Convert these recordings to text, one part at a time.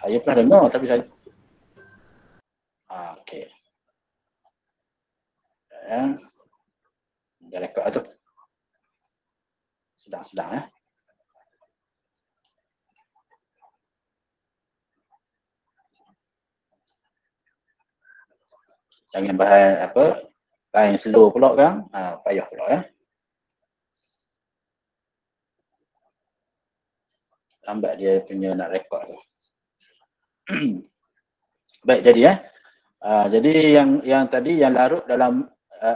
Saya pernah dengar tapi saya okey. Ya. Dia rekod tu. Sedang-sedang ya. Jangan bahas apa, line slow pula kan, payah pula ya. Lambat dia punya nak rekod tu. Baik, jadi ya. Jadi yang tadi yang larut dalam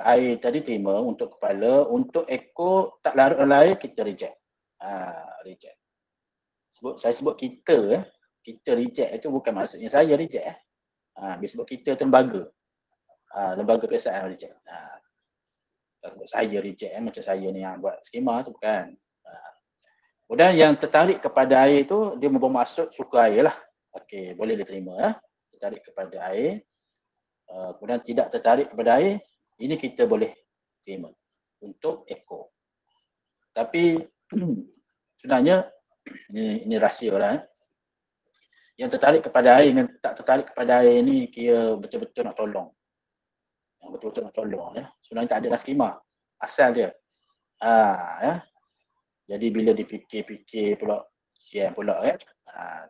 air tadi terima untuk kepala, untuk ekor tak larut dalam air kita reject. Reject. Saya sebut kita ya. Kita reject itu bukan maksudnya saya reject bila sebut kita tu lembaga. Lembaga periksaan reject. Kalau saya reject macam saya ni yang buat skema tu bukan. Kemudian yang tertarik kepada air tu dia bermaksud suka air lah. Okey, boleh diterima ya. Tertarik kepada air. Kemudian tidak tertarik kepada air, ini kita boleh terima untuk ekor. Tapi sebenarnya ini rahsia lah. Yang tertarik kepada air dengan tak tertarik kepada air ni kira betul-betul nak tolong. Yang betul-betul nak tolong ya. Sebenarnya tak ada dalam skema. Asal dia. Ya. Jadi bila dipikir-pikir pula siap pula ya.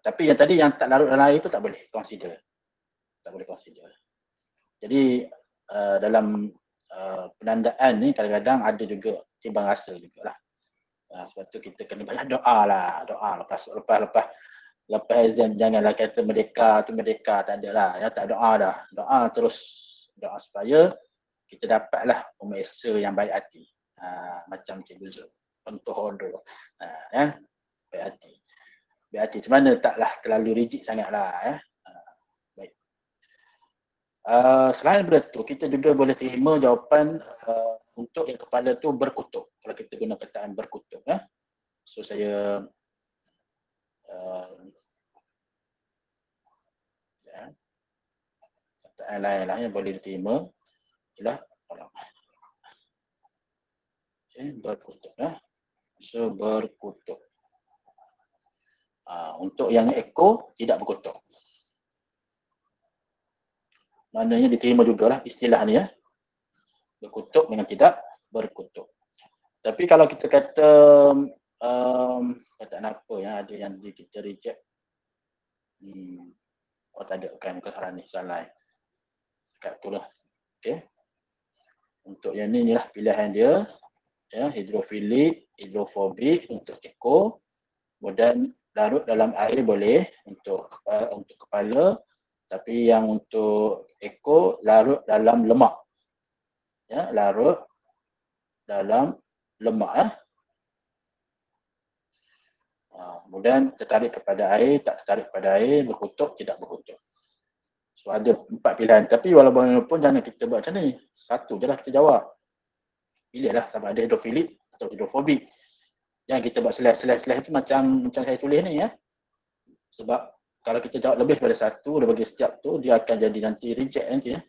Tapi yang tadi yang tak larut dalam air tu tak boleh consider. Tak boleh consider. Jadi dalam penandaan ni kadang-kadang ada juga timbang rasa jugalah. Sebab tu kita kena banyak doa lah. Doa lepas exam janganlah kata merdeka tu merdeka, tak ada lah. Ya, tak doa dah. Doa terus. Doa supaya kita dapatlah pemirsa yang baik hati. Macam Cikgu Zul. Contoh hodo. Ya. Baik hati. Baik hati. Macam mana taklah terlalu rigid sangatlah. Ya. Selain daripada tu, kita juga boleh terima jawapan untuk yang kepala tu berkutub. Kalau kita guna kataan berkutub. So saya kataan lain-lain yang boleh diterima ialah berkutub. So berkutub. Untuk yang ekor tidak berkutub. Maknanya diterima jugalah istilah ni ya. Berkutub dengan tidak berkutub. Tapi kalau kita kata kataan apa ya, ada yang kita reject. Tak ada kan kesalahan ni, salah. Dekat tu lah. Okey. Untuk yang ni lah pilihan dia. Ya, hidrofilik, hidrofobik untuk ekor. Kemudian larut dalam air boleh untuk kepala. Tapi yang untuk ekor larut dalam lemak. Ya, larut dalam lemak. Kemudian tertarik kepada air, tak tertarik kepada air, berkutub, tidak berkutub. So ada 4 pilihan. Tapi walaupun jangan kita buat macam ni. Satu je lah kita jawab. Pilihlah sama ada hidrofilik atau hidrofobik. Yang kita buat seleh-seleh itu macam saya tulis ni ya. Sebab kalau kita jawab lebih daripada satu, dia bagi setiap tu, dia akan jadi nanti reject nanti ya.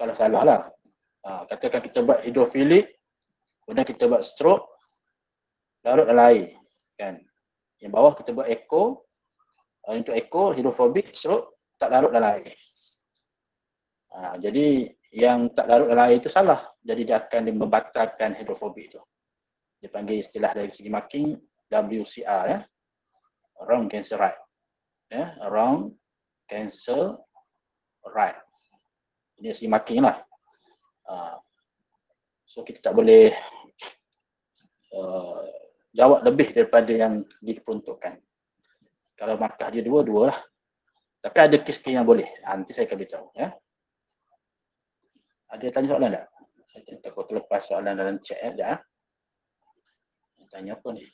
Kalau salah lah. Katakan kita buat hidrofilik, kemudian kita buat stroke, larut dalam air. Kan? Yang bawah kita buat ekor, untuk ekor, hidrofobik, stroke, tak larut dalam air. Jadi yang tak larut dalam air itu salah. Jadi dia akan membatalkan hidrofobik itu. Dia panggil istilah dari segi marking WCR ya. Wrong cancel right. Ya, wrong cancel right. Ini segi marking lah. So kita tak boleh jawab lebih daripada yang diperuntukkan. Kalau markah dia dua lah. Tapi ada kes-kes yang boleh. Nanti saya akan beritahu ya. Ada tanya soalan tak? Saya takut terlepas soalan dalam chat ya. Tanya apa ni?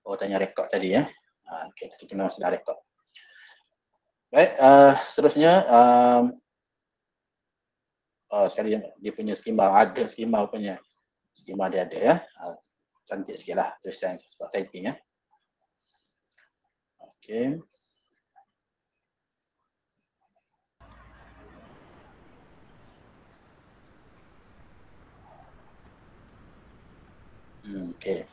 Oh, tanya rekod tadi ya. Okay, kita memang sudah rekod. Baik, seterusnya sekali dia punya skema, ada skema punya. Skema dia ada ya. Cantik sikit lah tulisan sebab typing ya. Okay. Okay.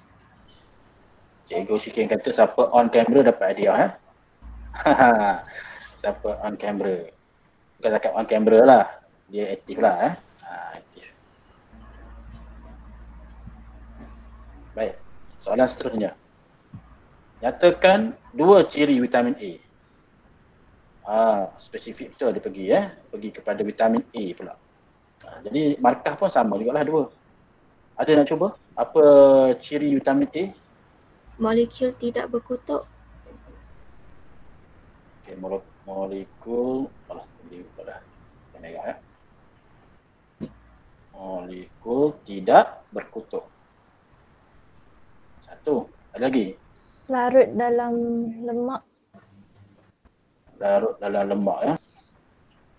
Cikgu Syikin kata siapa on kamera dapat hadiah. Siapa on camera? Bukan cakap on camera lah. Dia aktif lah. Aktif. Baik. Soalan seterusnya. Nyatakan 2 ciri vitamin A. Spesifik betul dia pergi pergi kepada vitamin A pula. Jadi markah pun sama jugalah 2. Ada nak cuba? Apa ciri vitamin A? Molekul tidak berkutub. Okey, molekul tadi dah. Merah Molekul tidak berkutub. 1. Ada lagi? Larut dalam lemak. Larut dalam lemak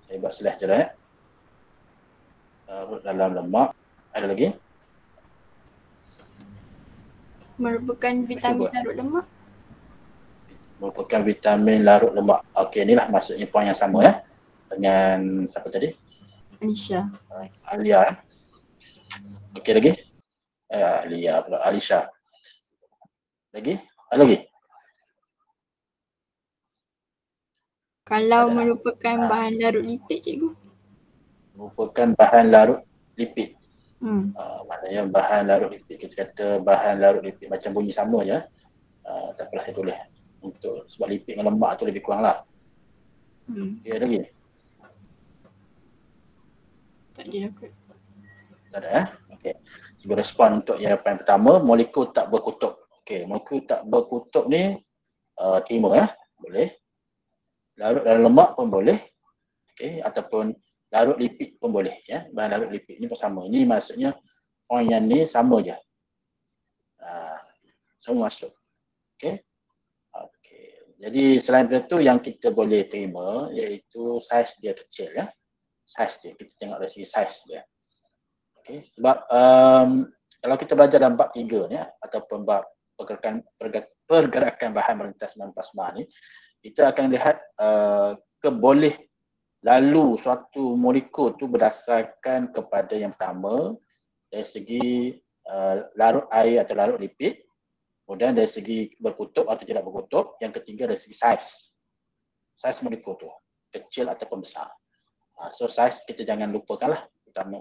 Saya buat slash je lah Larut dalam lemak. Ada lagi? Merupakan vitamin larut lemak. Merupakan vitamin larut lemak. Okey, inilah maksudnya poin yang sama dengan siapa tadi? Alisha. Alia. Okey lagi? Alia pula, Alisha. Lagi? Ada lagi? Kalau merupakan bahan larut lipid, cikgu. Merupakan bahan larut lipid. Maknanya bahan larut lipid. Kita kata bahan larut lipid macam bunyi sama je. Tak apalah saya tulis. Untuk sebab lipid dengan lemak tu lebih kurang lah. Okay, ada lagi? Tak ada kot. Tak ada Okey. Cuba respon untuk jawapan pertama, molekul tak berkutub. Okey, molekul tak berkutub ni terima boleh. Larut dalam lemak pun boleh. Okey, ataupun larut lipid pun boleh Bahan larut lipid ni pun sama. Ini maksudnya poin yang ni sama je. Semua masuk. Okey. Okey. Jadi selain itu yang kita boleh terima iaitu saiz dia kecil Saiz dia, kita tengok dari segi saiz dia. Okey, sebab kalau kita belajar dalam bab 3 ni ataupun bab pergerakan bahan melintas dalam plasma ni, kita akan lihat keboleh lalu suatu molekul tu berdasarkan kepada yang pertama dari segi larut air atau larut lipid, kemudian dari segi berkutub atau tidak berkutub, yang ketiga dari segi saiz molekul tu, kecil ataupun besar. So saiz kita jangan lupakanlah.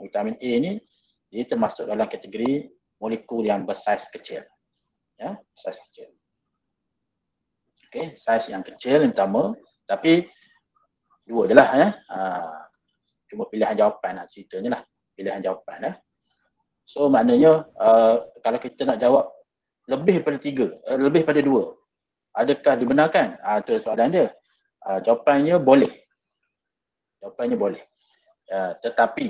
Vitamin A ni dia termasuk dalam kategori molekul yang bersaiz kecil. Saiz kecil. Okey, saiz yang kecil yang pertama, tapi dua je lah cuma pilihan jawapan ceritanya lah, pilihan jawapan So maknanya kalau kita nak jawab lebih daripada 3, lebih daripada 2, adakah dibenarkan? Itu soalan dia. Jawapannya boleh. Jawapannya boleh. Tetapi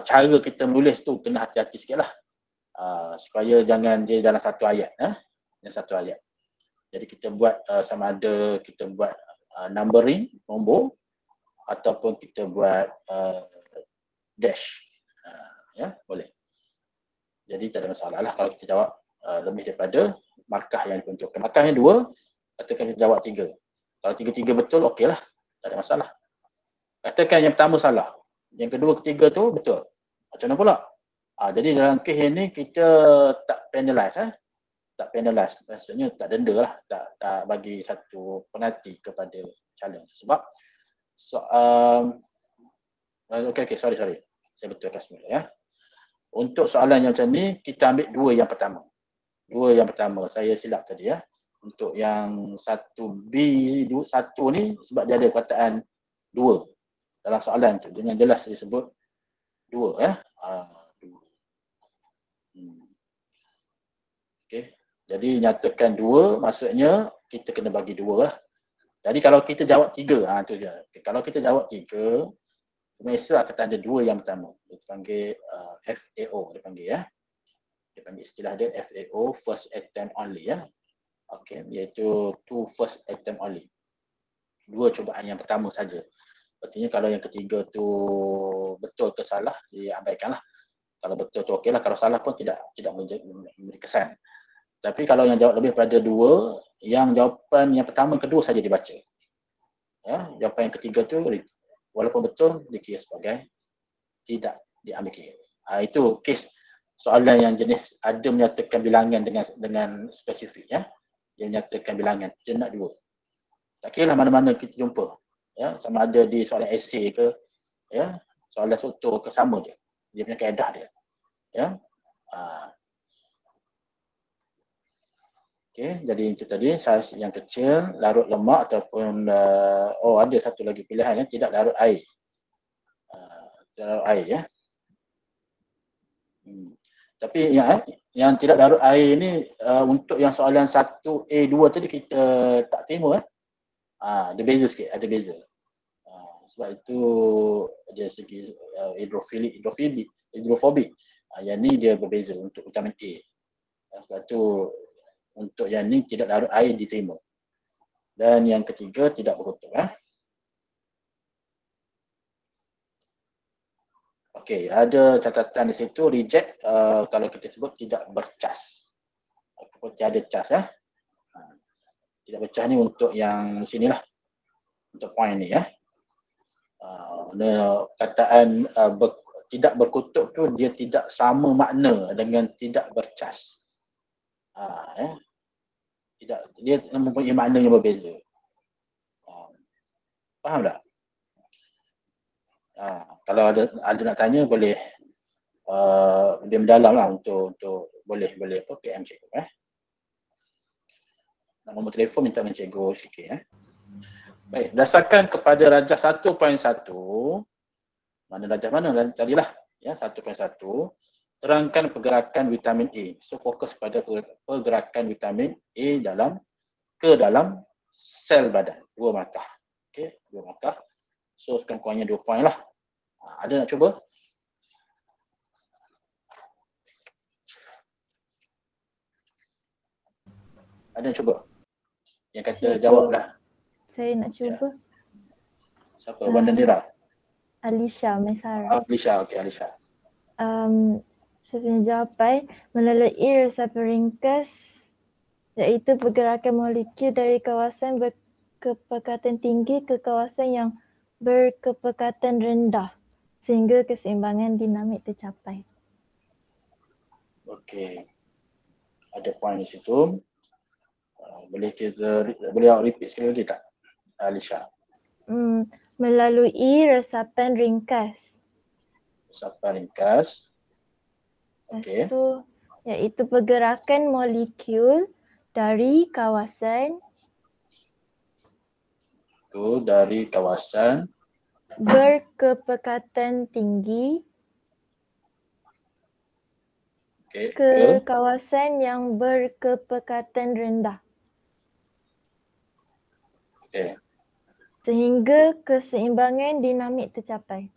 cara kita menulis tu kena hati-hati sikit lah. Supaya jangan dia dalam satu ayat. Dalam satu ayat. Jadi kita buat sama ada kita buat numbering, nombor, ataupun kita buat dash. Boleh. Jadi tak ada masalah lah kalau kita jawab lebih daripada markah yang dibentukkan. Markahnya 2, katakan kita jawab 3. Kalau 3-3 betul, okey lah. Tak ada masalah. Katakan yang pertama salah. Yang kedua, ketiga tu betul. Macam mana pula? Jadi dalam kes ini kita tak penalize. Tak penalize. Maksudnya tak denda lah. Tak bagi satu penalti kepada calon. Sebab okey, sorry. Saya betulkan semula Untuk soalan yang macam ni, kita ambil 2 yang pertama. 2 yang pertama. Saya silap tadi Untuk yang 1B1 ni sebab dia ada kataan 2 dalam soalan tu, dengan jelas disebut 2 Okey. Jadi nyatakan 2 maksudnya kita kena bagi 2 lah. Jadi kalau kita jawab 3, tu je. Kalau kita jawab 3, semestinya akan ada 2 yang pertama. Dia panggil FAO, dia panggil Dia panggil istilah dia FAO, first attempt only Okey, iaitu 2 first attempt only. 2 cubaan yang pertama saja. Artinya kalau yang ketiga tu betul ke salah, diabaikanlah. Kalau betul tu okeylah, kalau salah pun tidak memberi kesan. Tapi kalau yang jawab lebih pada 2, yang jawapan yang pertama, kedua saja dibaca. Jawapan yang ketiga tu walaupun betul dikira sebagai tidak diambil kira. Itu kes soalan yang jenis ada menyatakan bilangan dengan spesifik dia nyatakan bilangan, dia nak 2. Tak kira lah mana-mana kita jumpa. Ya, sama ada di soalan esei ke, ya, soalan soto ke, sama je. Dia punya kaedah dia. Ya. Okey, jadi itu tadi saiz yang kecil, larut lemak ataupun ada satu lagi pilihan yang tidak larut air. Tidak larut air ya. Tapi yang tidak larut air ni untuk yang soalan 1A2 tadi kita tak terima ada beza sikit, ada beza. Sebab itu dari segi hidrofobik. Yang ni dia berbeza untuk vitamin A. Sebab tu untuk yang ni tidak larut air diterima. Dan yang ketiga tidak berkutuk. Okey, ada catatan di situ reject kalau kita sebut tidak bercas. Tiada cas Tidak bercas ni untuk yang sinilah. Untuk poin ni kataan tidak berkutuk tu dia tidak sama makna dengan tidak bercas. Tidak, dia mempunyai makna yang berbeza. Faham tak? Kalau ada nak tanya boleh lebih mendalam lah untuk boleh PM cikgu nombor telefon minta cikgu sikit Baik, berdasarkan kepada rajah 1.1, mana rajah mana tadilah ya 1.1, terangkan pergerakan vitamin A. So fokus pada pergerakan vitamin A ke dalam sel badan, 2 markah. Okey, 2 markah. So sekurang-kurangnya 2 poin lah. Ada nak cuba? Ada nak cuba? Yang kata jawab dah. Saya nak cuba. Siapa? Wanda Nira? Alisha Mesara. Alisha, okey Alisha. Saya punya jawapan melalui resapan ringkas iaitu pergerakan molekul dari kawasan berkepekatan tinggi ke kawasan yang berkepekatan rendah sehingga keseimbangan dinamik tercapai. Okey. Ada poin di situ. Boleh repeat sekali lagi tak, Alisha? Melalui resapan ringkas. Resapan ringkas. Okey. Lepas tu iaitu pergerakan molekul dari kawasan berkepekatan tinggi ke kawasan yang berkepekatan rendah. Okey. Sehingga keseimbangan dinamik tercapai.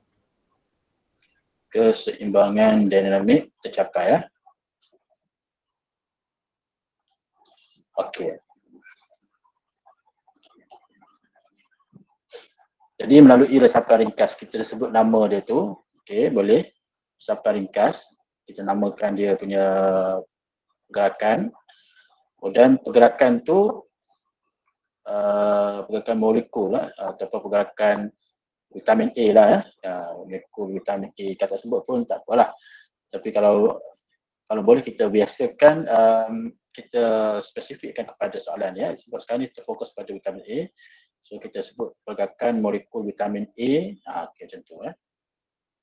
Keseimbangan dinamik tercapai Okey. Jadi melalui resapan ringkas kita sebut nama dia tu, okey, boleh. Resapan ringkas kita namakan dia punya gerakan. Dan pergerakan tu pergerakan molekul ataupun pergerakan vitamin A lah molekul vitamin A kata sebut pun tak apalah. Tapi kalau boleh kita biasakan kita spesifikkan kepada soalan sebab sekarang ni terfokus pada vitamin A. So kita sebut pergerakan molekul vitamin A, okey macam tu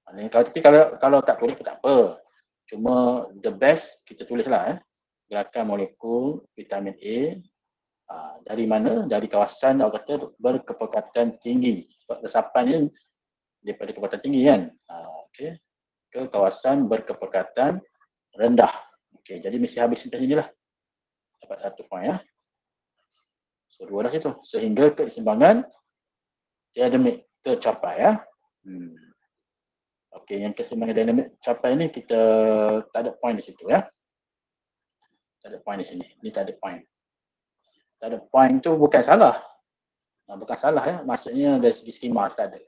Tapi kalau tak tulis pun tak apa. Cuma the best kita tulislah gerakan molekul vitamin A dari mana? Dari kawasan berkepekatan tinggi. Sebab resapan ni daripada kepekatan tinggi kan. Okey. Ke kawasan berkepekatan rendah. Okey, jadi mesti habis sampai sinilah. Dapat 1 poin So 2 dah situ. Sehingga keseimbangan dinamik tercapai Okey, yang keseimbangan dinamik tercapai ni kita tak ada poin di situ Tak ada poin di sini. Ni tak ada poin. Tak ada poin tu bukan salah. Bukan salah maksudnya dari segi skema tak ada.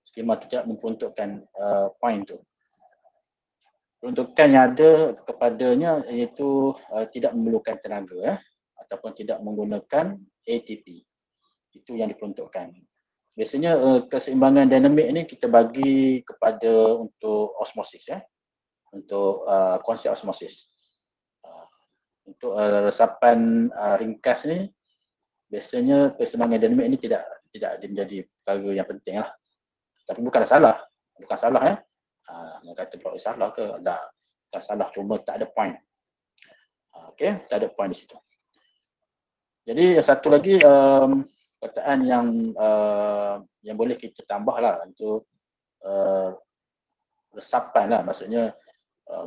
Skema tidak memperuntukkan poin tu. Peruntukan yang ada kepadanya iaitu tidak memerlukan tenaga ataupun tidak menggunakan ATP. Itu yang diperuntukkan. Biasanya keseimbangan dinamik ni kita bagi kepada untuk osmosis Untuk konsep osmosis. Untuk resapan ringkas ni biasanya keseimbangan dinamik ni tidak menjadi perkara yang penting lah. Tapi bukan salah yang kata pula salah ke, tak, bukan salah, cuma tak ada point. Okey, tak ada point di situ. Jadi satu lagi perkataan yang boleh kita tambah lah untuk resapan lah, maksudnya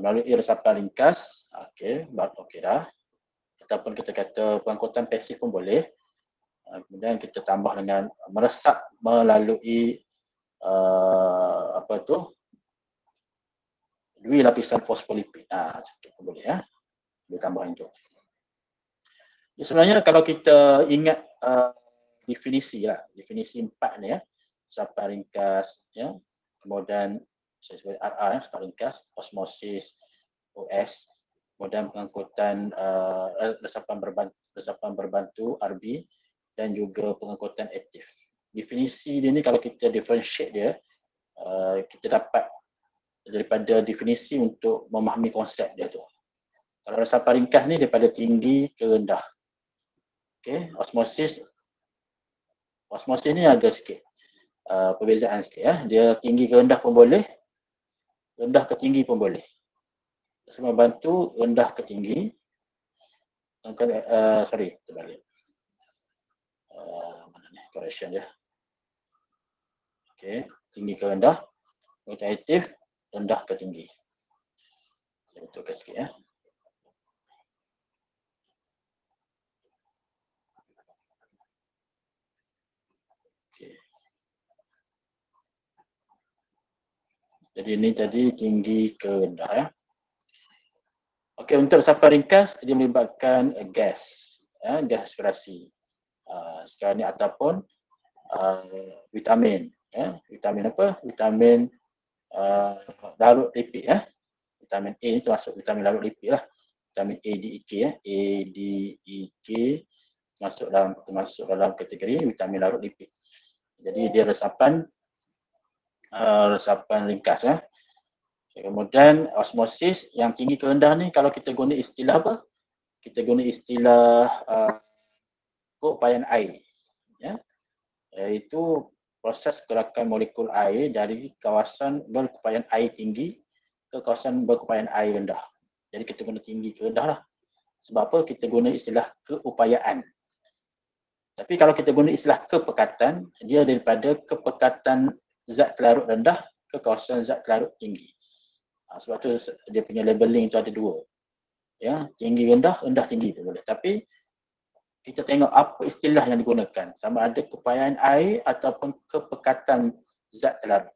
melalui resapan ringkas. Okey, dah. Ataupun kita kata pengangkutan pasif pun boleh. Kemudian kita tambah dengan meresap melalui dui lapisan fosfolipid. Itu pun boleh ya. Boleh tambahin tu. Ya, sebenarnya kalau kita ingat definisi 4 ni ya. Resapan ringkas ya. Kemudian saya sebut RR resapan ringkas, osmosis, OS, kemudian pengangkutan resapan berbantu RB, dan juga pengangkutan aktif. Definisi dia ni kalau kita differentiate dia, kita dapat daripada definisi untuk memahami konsep dia tu. Kalau resapan ringkas ni daripada tinggi ke rendah. Okey, osmosis ni ada sikit perbezaan sikit ya. Dia tinggi ke rendah pun boleh, rendah ke tinggi pun boleh. Resapan bantu rendah ke tinggi. Terbalik. Mana ni correction dia. Okey, tinggi ke rendah, pengangkutan aktif rendah ke tinggi. Saya betulkan sikit ya. Okey. Jadi ini tadi tinggi ke rendah ya. Okey, untuk resapan ringkas dia melibatkan gas, gas respirasi. Sekarang ni ataupun vitamin ya. Vitamin apa? Vitamin larut lipid ya. Vitamin A ni termasuk vitamin larut lipid lah. Vitamin A, D, E, K ya. A, D, E, K termasuk dalam kategori vitamin larut lipid. Jadi dia resapan ringkas ya. Kemudian osmosis yang tinggi ke rendah ni kalau kita guna istilah apa? Kita guna istilah keupayaan air ya. Iaitu proses gerakan molekul air dari kawasan berkeupayaan air tinggi ke kawasan berkeupayaan air rendah. Jadi kita guna tinggi ke rendah lah. Sebab apa? Kita guna istilah keupayaan. Tapi kalau kita guna istilah kepekatan, dia daripada kepekatan zat terlarut rendah ke kawasan zat terlarut tinggi. Sebab tu dia punya labeling tu ada dua. Ya, tinggi rendah, rendah tinggi tu boleh. Tapi kita tengok apa istilah yang digunakan. Sama ada keupayaan air ataupun kepekatan zat terlarut.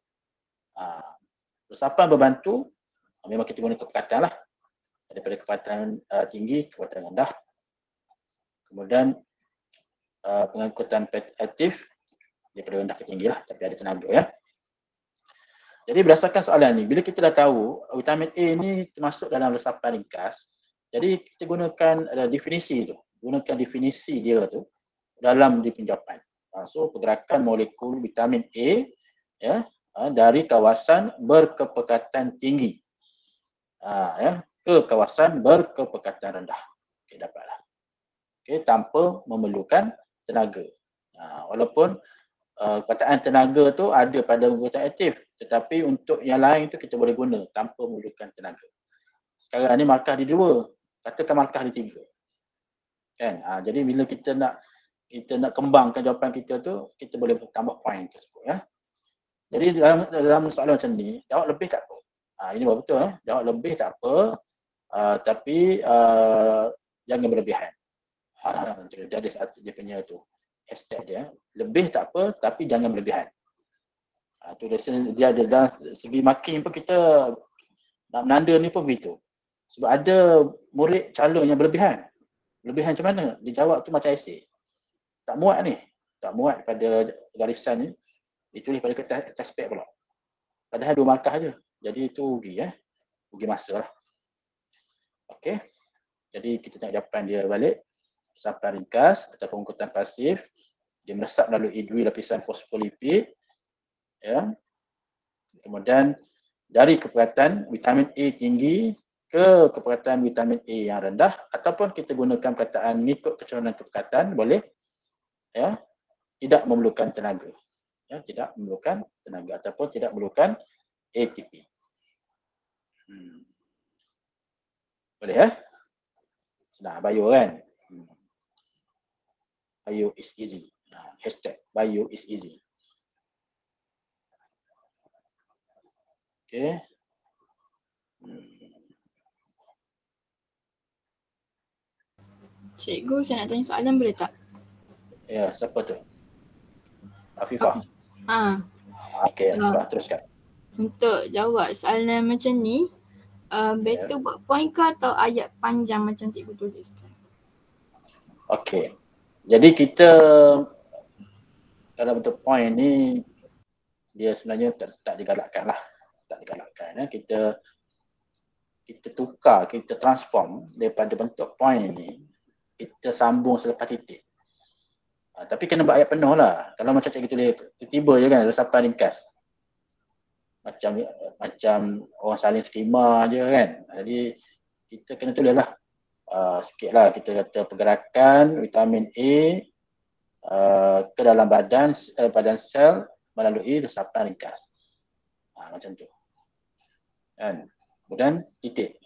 Resapan berbantu, memang kita guna kepekatan lah. Daripada kepekatan tinggi, kepekatan rendah. Kemudian pengangkutan aktif daripada rendah ke tinggi lah, tapi ada tenaga ya. Jadi berdasarkan soalan ni, bila kita dah tahu vitamin A ni termasuk dalam resapan ringkas, jadi kita gunakan definisi tu, gunakan definisi dia tu dalam di penjawapan. So pergerakan molekul vitamin A ya dari kawasan berkepekatan tinggi ya ke kawasan berkepekatan rendah. Okey, dapatlah. Okey, tanpa memerlukan tenaga. Walaupun perkataan tenaga tu ada pada pengangkutan aktif, tetapi untuk yang lain tu kita boleh guna tanpa memerlukan tenaga. Sekarang ni markah di 2, katakan markah di 3. Kan? Jadi bila kita nak kembangkan jawapan kita tu, kita boleh tambah point tersebut ya. Jadi dalam soalan macam ni, jawab lebih tak apa. Ini betul ya. Jawab lebih tak apa, tapi jangan berlebihan. Dia ada dia punya tu hashtag dia, lebih tak apa tapi jangan berlebihan. Tu dia ada dalam segi marking pun kita nak menanda ni pun begitu. Sebab ada murid calon yang berlebihan. Berlebihan macam mana? Dia jawab tu macam esei. Tak muat ni. Tak muat pada garisan ni. Ditulis pada kertas spek pula. Padahal 2 markah je. Jadi itu rugi ya. Rugi masa lah. Okey. Jadi kita tengok jawapan dia balik. Resapan ringkas atau pengangkutan pasif, dia meresap melalui dui lapisan fosfolipid ya. Kemudian dari kepekatan vitamin A tinggi ke kepekatan vitamin A yang rendah, ataupun kita gunakan perkataan mengikut kecenderungan kepekatan, boleh, ya, tidak memerlukan tenaga, ya, tidak memerlukan tenaga ataupun tidak memerlukan ATP. Boleh, ya? Senang, bio kan? Bio is easy. Hashtag bio is easy. Okay. Cikgu, saya nak tanya soalan boleh tak? Ya, siapa tu? Afifah. Okey, teruskan. Untuk jawab soalan macam ni, better buat point ke atau ayat panjang macam cikgu tulis? Okey. Jadi kita kalau bentuk point ni dia sebenarnya tak digalakkan lah. Tak digalakkan. Kita tukar, kita transform daripada bentuk point ni, kita sambung selepas titik. Tapi kena buat ayat penuh lah. Kalau macam cikgu tulis, tiba-tiba je kan, resapan ringkas. Macam orang salin skema je kan. Jadi kita kena tulis lah. Sikit lah, kita kata pergerakan vitamin A ke dalam badan sel melalui resapan ringkas. Macam tu. Kan? Kemudian titik.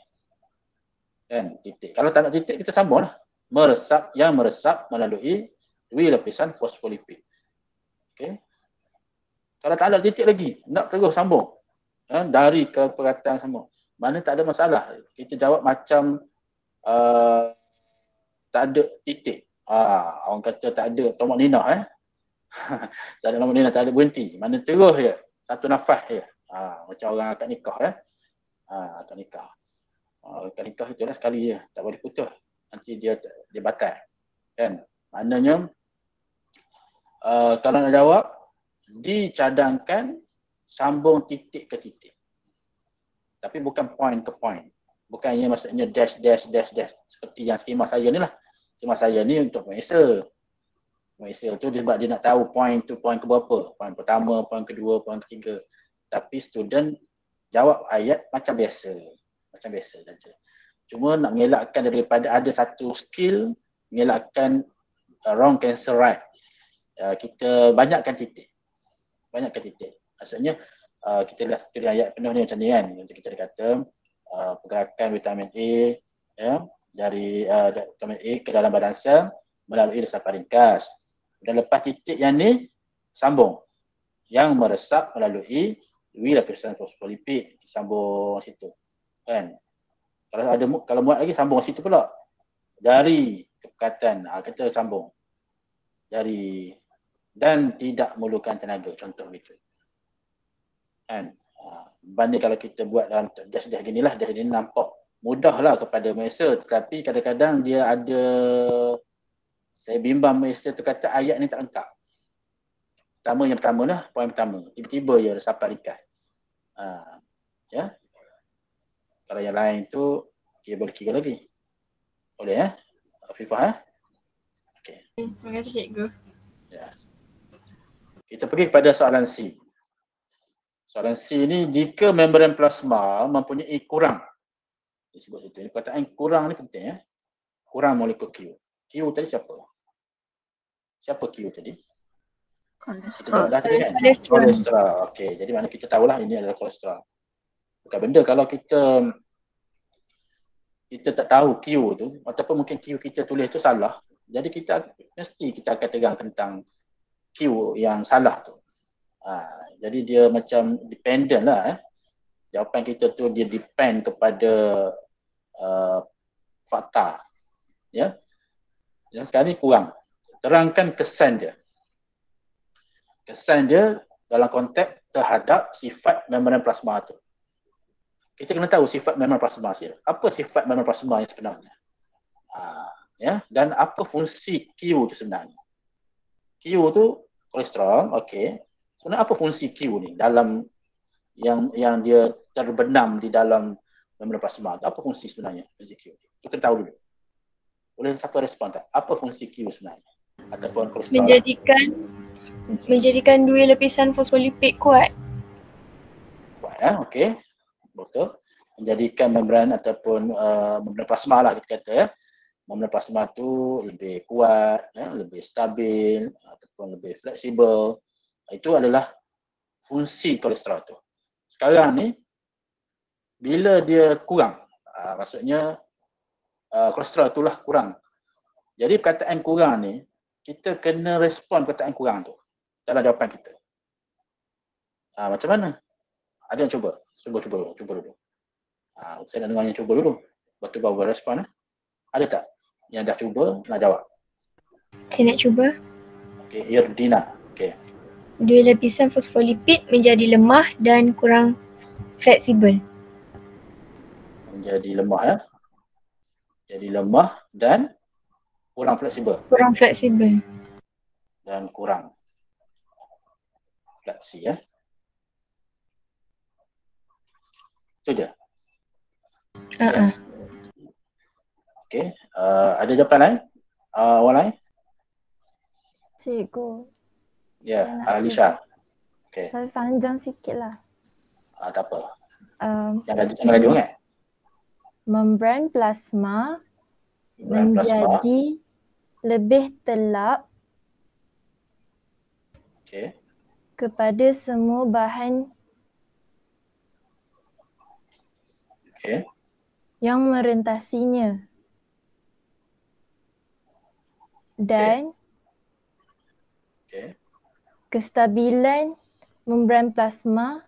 Kan? Titik. Kalau tak nak titik, kita sambung lah. Meresap melalui 2 lapisan fosfolipid. Okay. Kalau tak ada titik lagi, nak terus sambung. Dari ke perkataan sambung. Mana tak ada masalah. Kita jawab macam tak ada titik. Orang kata tak ada tomak nina. Tak ada tomak nina, tak ada berhenti. Mana terus je. Satu nafas je. Macam orang akad nikah. Akad nikah. Akad nikah itulah sekali je. Tak boleh putus. Nanti dia batal. Kan? Maknanya kalau nak jawab, dicadangkan sambung titik ke titik. Tapi bukan point ke point. Bukannya maksudnya dash. Seperti yang skema saya ni lah. Skema saya ni untuk pengesa. Pengesa tu sebab dia nak tahu point tu point ke berapa. Point pertama, point kedua, point ketiga. Tapi student jawab ayat macam biasa. Macam biasa saja. Cuma nak mengelakkan daripada ada satu skill, mengelakkan wrong cancel right. Kita banyakkan titik. Maksudnya kita lihat satu ayat penuh ni macam ni kan. Kita kata pergerakan vitamin A, ya, dari vitamin A ke dalam badan sel melalui resapan ringkas. Dan lepas titik yang ni sambung. Yang meresap melalui 2 lapisan fosfolipid, sambung situ. Kan? Kalau muat lagi sambung situ pula. Dari kepekatan, kita sambung. Dari dan tidak memerlukan tenaga, contoh begitu. Kan? Banding kalau kita buat dalam dash gini lah, dash gini nampak mudahlah kepada manusia, tetapi kadang-kadang dia ada, saya bimbang manusia tu kata ayat ni tak lengkap. Yang pertama lah, poin pertama, tiba-tiba je resapan ringkas. Ya. Kalau yang lain tu, kita boleh kira lagi. Boleh ya? Afifah Okey. Terima kasih cikgu. Yes. Kita pergi kepada soalan C. Soalan C ni, jika membran plasma mempunyai kurang. Disebut itu. Perkataan kurang ni penting ya. Kurang molekul Q. Q tadi siapa? Siapa Q tadi? Kolesterol. Kolesterol. Okey. Jadi mana kita tahulah ini adalah kolesterol. Bukan benda kalau kita tak tahu Q tu, ataupun mungkin Q kita tulis tu salah. Jadi mesti kita akan tegang tentang Q yang salah tu. Jadi dia macam dependent lah. Jawapan kita tu dia depend kepada fakta. Ya. Dan sekarang ni kurang. Terangkan kesan dia. Kesan dia dalam konteks terhadap sifat membran plasma tu. Kita kena tahu sifat membran plasma dia. Apa sifat membran plasma yang sebenarnya? Ya, dan apa fungsi Q tu sebenarnya? Q tu kolesterol, okey. Sebenarnya apa fungsi Q ni dalam yang dia terbenam di dalam membran plasma? Apa fungsi sebenarnya fungsi Q? Kita kena tahu dulu. Boleh siapa respon tak? Apa fungsi Q sebenarnya? Ataupun kolesterol? Menjadikan 2 lapisan fosfolipid kuat. Kuat okey. Betul. menjadikan membran ataupun membran plasma lah kita kata ya. Membran plasma tu lebih kuat, ya, lebih stabil ataupun lebih fleksibel. Itu adalah fungsi kolesterol tu. Sekarang ni bila dia kurang, maksudnya kolesterol itulah kurang. Jadi perkataan kurang ni kita kena respon perkataan kurang tu dalam jawapan kita. Macam mana? Ada yang cuba? Cuba dulu. Saya nak dengar yang cuba dulu. Lepas tu baru respon. Ada tak yang dah cuba nak jawab? Saya nak cuba. Okey, Irdina. Okey. Dua lapisan fosfolipid menjadi lemah dan kurang fleksibel. Menjadi lemah ya. Jadi lemah dan kurang fleksibel. Kurang fleksibel. Dan kurang fleksi ya. Itu je. Okey, ada jawapan lain? Orang lain? Cikgu. Ya, Alisha. Okey. Tapi panjang sikit lah. Tak apa. Jangan laju kan? Membran plasma menjadi lebih telap kepada semua bahan yang merentasinya dan kestabilan membran plasma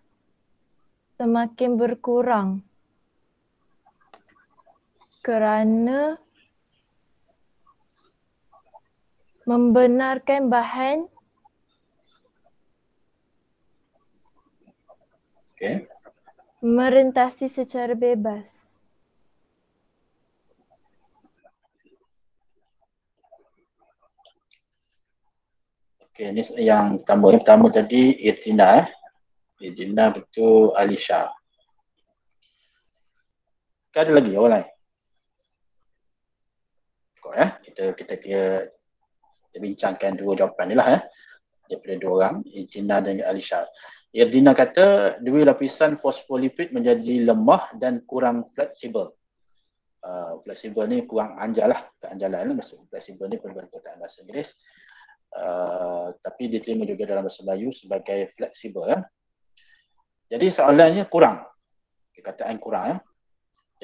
semakin berkurang kerana membenarkan bahan merentasi secara bebas. Okey, ni yang pertama. Yang pertama tadi Irdina. Irdina betul Alisha. Ada lagi orang lain? Cukup ya. Kita bincangkan dua jawapan ni lah ya. Daripada dua orang, Irdina dan Alisha. Irdina kata dua lapisan fosfolipid menjadi lemah dan kurang fleksibel. Fleksibel ni kurang anjal lah. Keanjalan lah. Maksud fleksibel ni perkataan bahasa Inggeris. Tapi diterima juga dalam bahasa Melayu sebagai fleksibel ya. Jadi soalannya kurang. Perkataan kurang ya.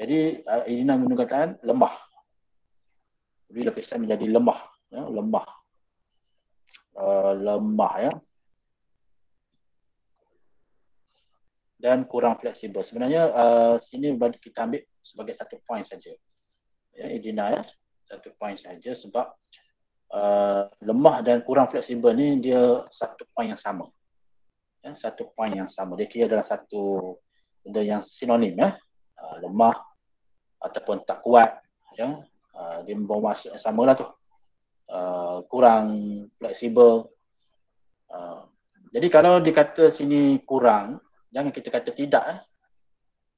Jadi Irdina menggunakan kataan lemah. Jadi lapisan menjadi lemah ya, lemah ya. Dan kurang fleksibel. Sebenarnya sini kita ambil sebagai satu poin saja. Ya, Irdina ya, satu poin saja sebab lemah dan kurang fleksibel ni dia satu poin yang sama. Ya, satu poin yang sama. Dia kira adalah satu benda yang sinonim ya. Lemah ataupun tak kuat ya. Dia membawa maksud yang sama lah tu. Kurang fleksibel. Jadi kalau dikata sini kurang, jangan kita kata tidak.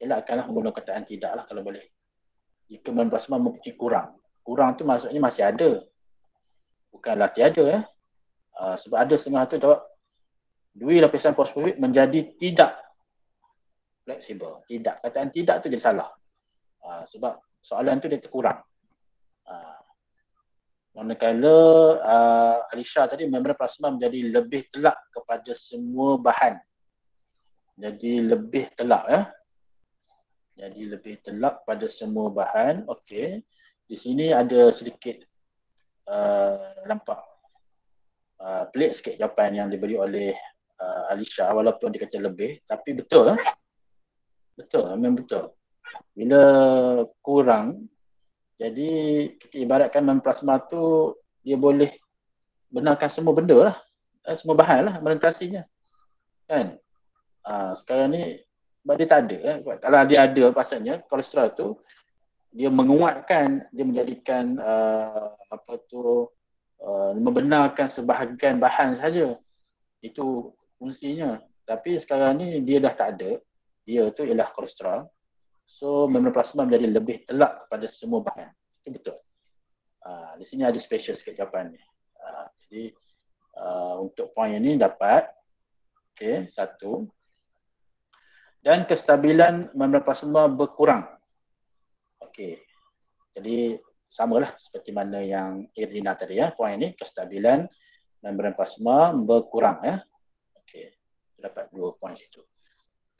Elakkanlah menggunakan kataan tidak lah kalau boleh. Jika membran plasma mempunyai kurang. Kurang tu maksudnya masih ada. Bukanlah tiada ya. Sebab ada setengah tu jawab dua lapisan fosfolipid menjadi tidak fleksibel. Tidak. Kataan tidak tu jadi salah. Sebab soalan tu dia terkurang. Manakala Alisha tadi membran plasma menjadi lebih telak kepada semua bahan. Jadi lebih telak ya. Jadi lebih telak pada semua bahan. Okey. Di sini ada sedikit nampak pelik sikit jawapan yang diberi oleh Alisha walaupun dia kata lebih, tapi betul. Betul, memang betul. Bila kurang, jadi kita ibaratkan membran plasma tu dia boleh benarkan semua benda lah, semua bahan lah merentasinya. Kan? Sekarang ni sebab dia tak ada. Kalau dia ada pasalnya kolesterol tu dia menguatkan, dia menjadikan membenarkan sebahagian bahan saja. Itu fungsinya. Tapi sekarang ni dia dah tak ada. Dia tu ialah kolesterol. So membran plasma menjadi lebih telak kepada semua bahan. Itu betul. Di sini ada special sikit jawapan ni. Jadi untuk poin ini dapat okey, 1. dan kestabilan membran plasma berkurang. Okey. Jadi samalah seperti mana yang Irina tadi ya, poin ini kestabilan membran plasma berkurang ya. Okey. Dapat 2 poin situ.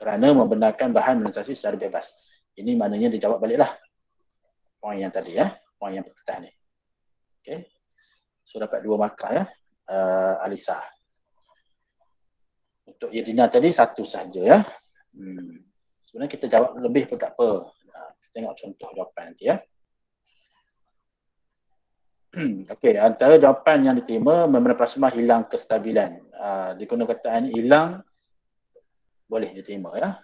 Kerana membenarkan bahan melansasi secara bebas. Ini maknanya dijawab baliklah poin yang tadi ya, poin yang pertama ni. Okey. So dapat 2 markah ya. Alisa. Untuk Irina tadi 1 sahaja ya. Sebenarnya kita jawab lebih pun tak apa. Kita tengok contoh jawapan nanti ya. Okey, antara jawapan yang diterima, membran plasma hilang kestabilan. Digunakan kataan hilang boleh diterima ya.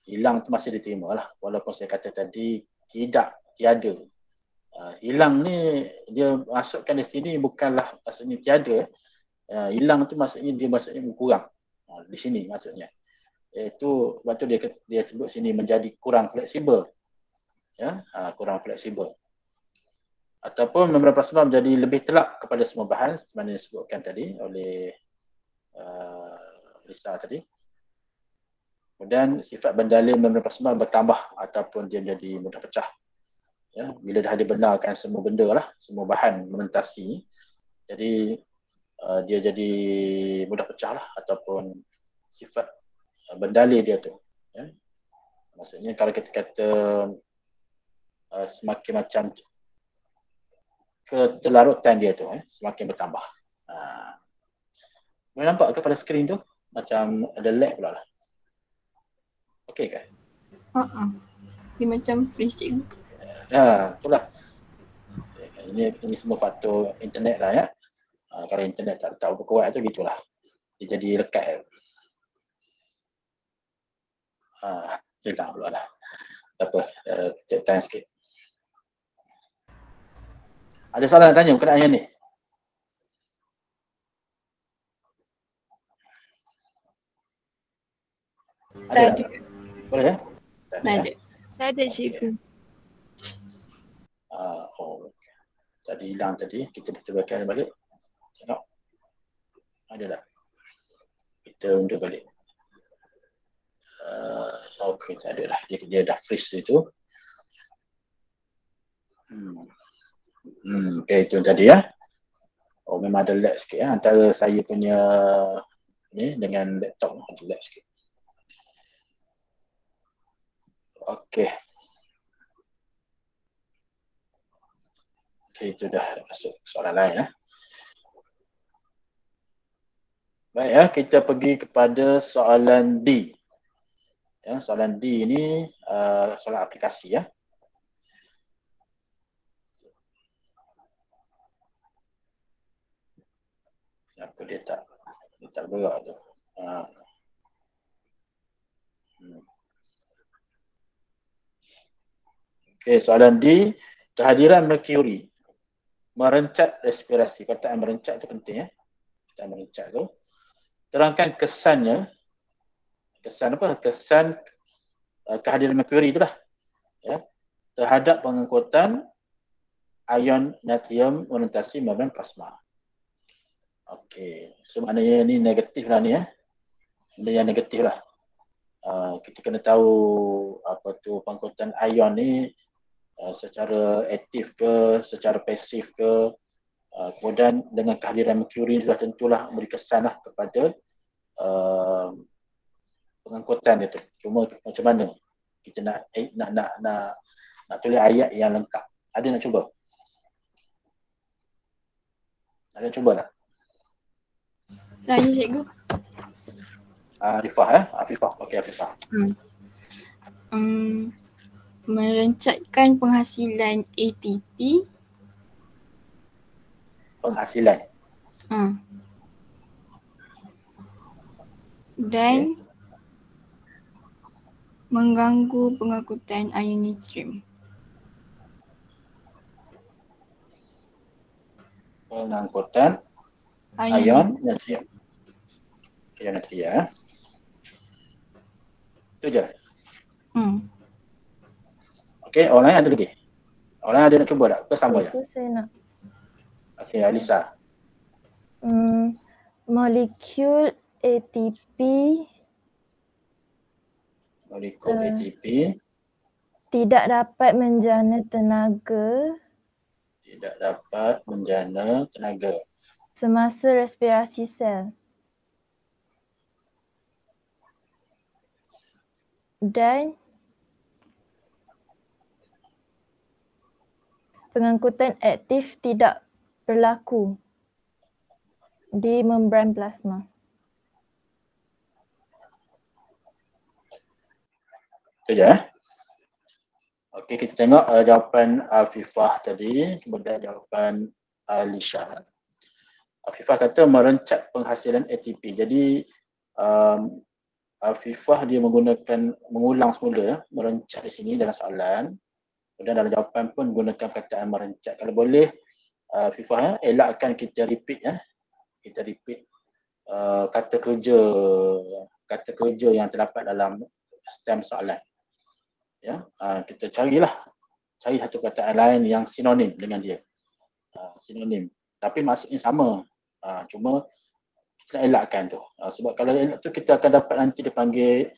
Hilang tu masih diterima lah. Walaupun saya kata tadi tidak, tiada. Hilang ni dia masukkan di sini bukanlah maksudnya tiada. Hilang tu maksudnya dia maksudnya berkurang. Di sini maksudnya. Iaitu sebab tu dia sebut sini menjadi kurang fleksibel. Ya, kurang fleksibel. Ataupun membran plasma menjadi lebih telak kepada semua bahan seperti mana disebutkan tadi oleh Lisa tadi. Kemudian sifat bendalil membran plasma bertambah ataupun dia menjadi mudah pecah. Ya, bila dah dibenarkan semua benda lah, semua bahan melintasi, jadi dia jadi mudah pecah lah ataupun sifat bendalil dia tu. Ya. Maksudnya kalau kita kata semakin macam ketelarutan dia tu semakin bertambah. Boleh nampak ke pada skrin tu? Macam ada lag pula lah. Okey kan? Dia macam freeze cikgu. Itulah. Ini semua faktor internet lah ya. Kalau internet tak tahu berkuat tu gitulah. Dia jadi lekat. Hilang pula lah. Tak apa, check time sikit. Ada soalan nak tanya berkenaan yang ni? Ada tak? Boleh ya? Tak ada. Tak ada cikgu. Tadi hilang tadi, kita betulkan balik. Tengok. Ada tak? Kita undur balik. Okey, tak ada lah. Dia dah freeze itu. Okey, itu tadi ya. Memang ada lag sikit ya. Antara saya punya ni dengan laptop ada lag sikit. Okey. Okey, itu dah masuk soalan lain ya. Baik ya, kita pergi kepada soalan D. Ya, soalan D ini soalan aplikasi ya. Kenapa dia tak gerak tu? Okey, soalan D, kehadiran merkuri merencat respirasi. Kataan merencat tu penting ya. Kataan merencat tu. Terangkan kesannya. Kesan apa? Kesan kehadiran merkuri itulah. Ya. Terhadap pengangkutan ion natrium melintasi membran plasma. Okey, so maknanya ni negatif lah ni ya. Benda yang negatif lah. Kita kena tahu apa tu pengangkutan ion ni secara aktif ke, secara pasif ke. Kemudian dengan kehadiran merkuri sudah tentulah memberi kesan lah kepada pengangkutan itu. Cuma macam mana kita nak tulis ayat yang lengkap. Ada nak cuba? Ada cuba tak? Saya cikgu. Arifah ya? Afifah. Okey, Afifah. Merencatkan penghasilan ATP. Penghasilan. Dan mengganggu pengangkutan ion natrium. Pengangkutan ion natrium. Ion natrium ya. Itu je. Okey, orang lain ada lagi? Orang ada nak cuba tak? Ke sama je? Itu saya nak. Okey, Alisa. Molekul ATP molekul ATP tidak dapat menjana tenaga tidak dapat menjana tenaga semasa respirasi sel. Dan pengangkutan aktif tidak berlaku di membran plasma. Itu je. Okey, kita tengok jawapan Afifah tadi, kemudian jawapan Alisha. Afifah kata merencap penghasilan ATP. Jadi Afifah dia mengulang semula merencap di sini dalam soalan. Kemudian dalam jawapan pun gunakan perkataan merencap. Kalau boleh Afifah elakkan kita repeat Kita repeat kata kerja yang terdapat dalam stem soalan. Kita cari satu kataan lain yang sinonim dengan dia. Sinonim. Tapi maksudnya sama. Cuma kita elakkan tu. Sebab kalau elak tu kita akan dapat nanti dipanggil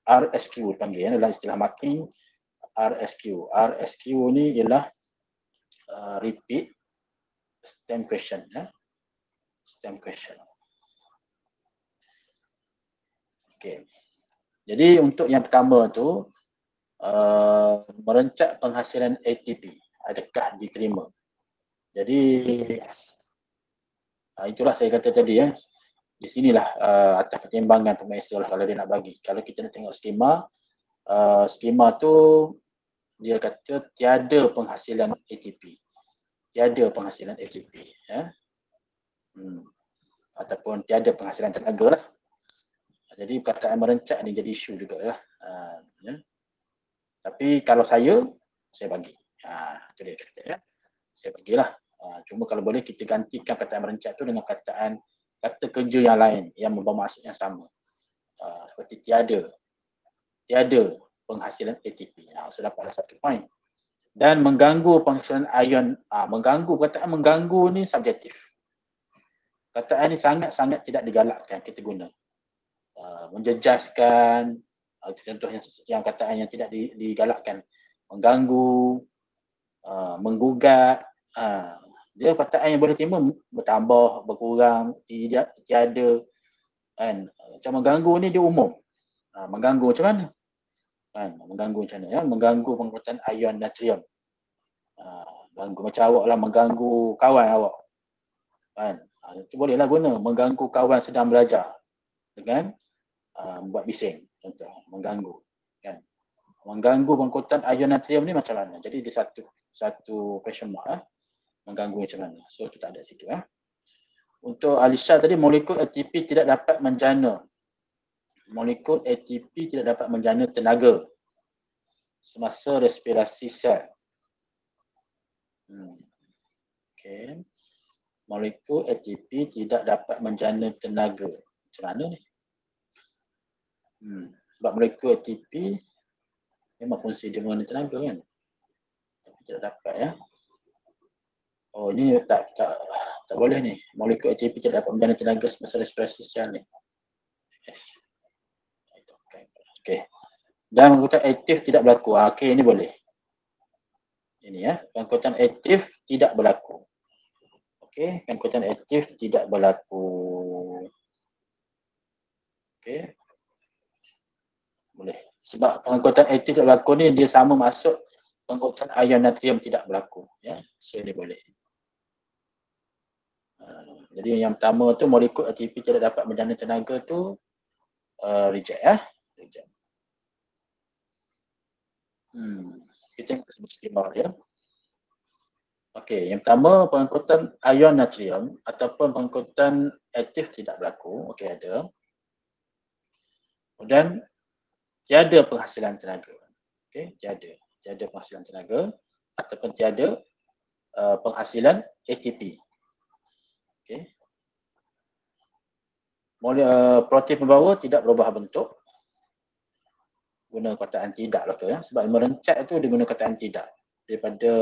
RSQ dipanggil dalam istilah marketing RSQ. RSQ ni ialah repeat stem question Stem question. Okey. Jadi untuk yang pertama tu merencap penghasilan ATP adakah diterima. Jadi itulah saya kata tadi di sinilah atas pertimbangan pemesel kalau dia nak bagi. Kalau kita nak tengok skema tu dia kata tiada penghasilan ATP. Tiada penghasilan ATP ataupun tiada penghasilan tenaga lah. Jadi perkataan merencap ni jadi isu jugalah. Tapi kalau saya bagi. Itu dia kata saya bagilah. Cuma kalau boleh kita gantikan perkataan merencap tu dengan kata kerja yang lain yang membawa maksud yang sama. Seperti tiada penghasilan ATP. So dapatlah satu poin. Dan mengganggu penghasilan ion. Perkataan mengganggu ni subjektif. Perkataan ni sangat-sangat tidak digalakkan kita guna. Menjejaskan, contoh yang kataan yang tidak digalakkan, mengganggu, menggugat, dia kataan yang boleh terima bertambah, berkurang, tidak, tiada kan. Macam mengganggu ni dia umum. Mengganggu macam mana? Mengganggu macam mana mengganggu pengangkutan ion natrium. Ganggu macam awak lah mengganggu kawan awak kan. Itu bolehlah guna mengganggu kawan sedang belajar dengan buat bising, contoh mengganggu kan. Mengganggu pengangkutan ion natrium ni macam mana? Jadi dia satu question mark mengganggu macam mana. So itu tak ada situ Untuk Alisha tadi molekul ATP tidak dapat menjana. Molekul ATP tidak dapat menjana tenaga semasa respirasi sel. Okey. Molekul ATP tidak dapat menjana tenaga. Macam mana ni? Sebab molekul ATP memang fungsi dia mengenai tenaga kan. Tapi tidak dapat Oh ni tak boleh ni. Molekul ATP tidak dapat menjana tenaga semasa respirasi sel ni. Okey. Dan pengangkutan aktif tidak berlaku. Okey, ini boleh. Ini pengangkutan aktif tidak berlaku. Okey, pengangkutan aktif tidak berlaku. Okey. Boleh. Sebab pengangkutan aktif tidak berlaku ni dia sama masuk pengangkutan ion natrium tidak berlaku So ini boleh. Jadi yang pertama tu molekul ATP tidak dapat menjana tenaga tu reject reject. Kita tengok skema dia. Okey, yang pertama pengangkutan ion natrium ataupun pengangkutan aktif tidak berlaku. Okey, ada. Kemudian tiada penghasilan tenaga. Okey, tiada penghasilan tenaga ataupun tiada penghasilan ATP. Okey. Protein pembawa tidak berubah bentuk. Guna kataan tidak lah tu sebab merencap tu dia guna kataan tidak daripada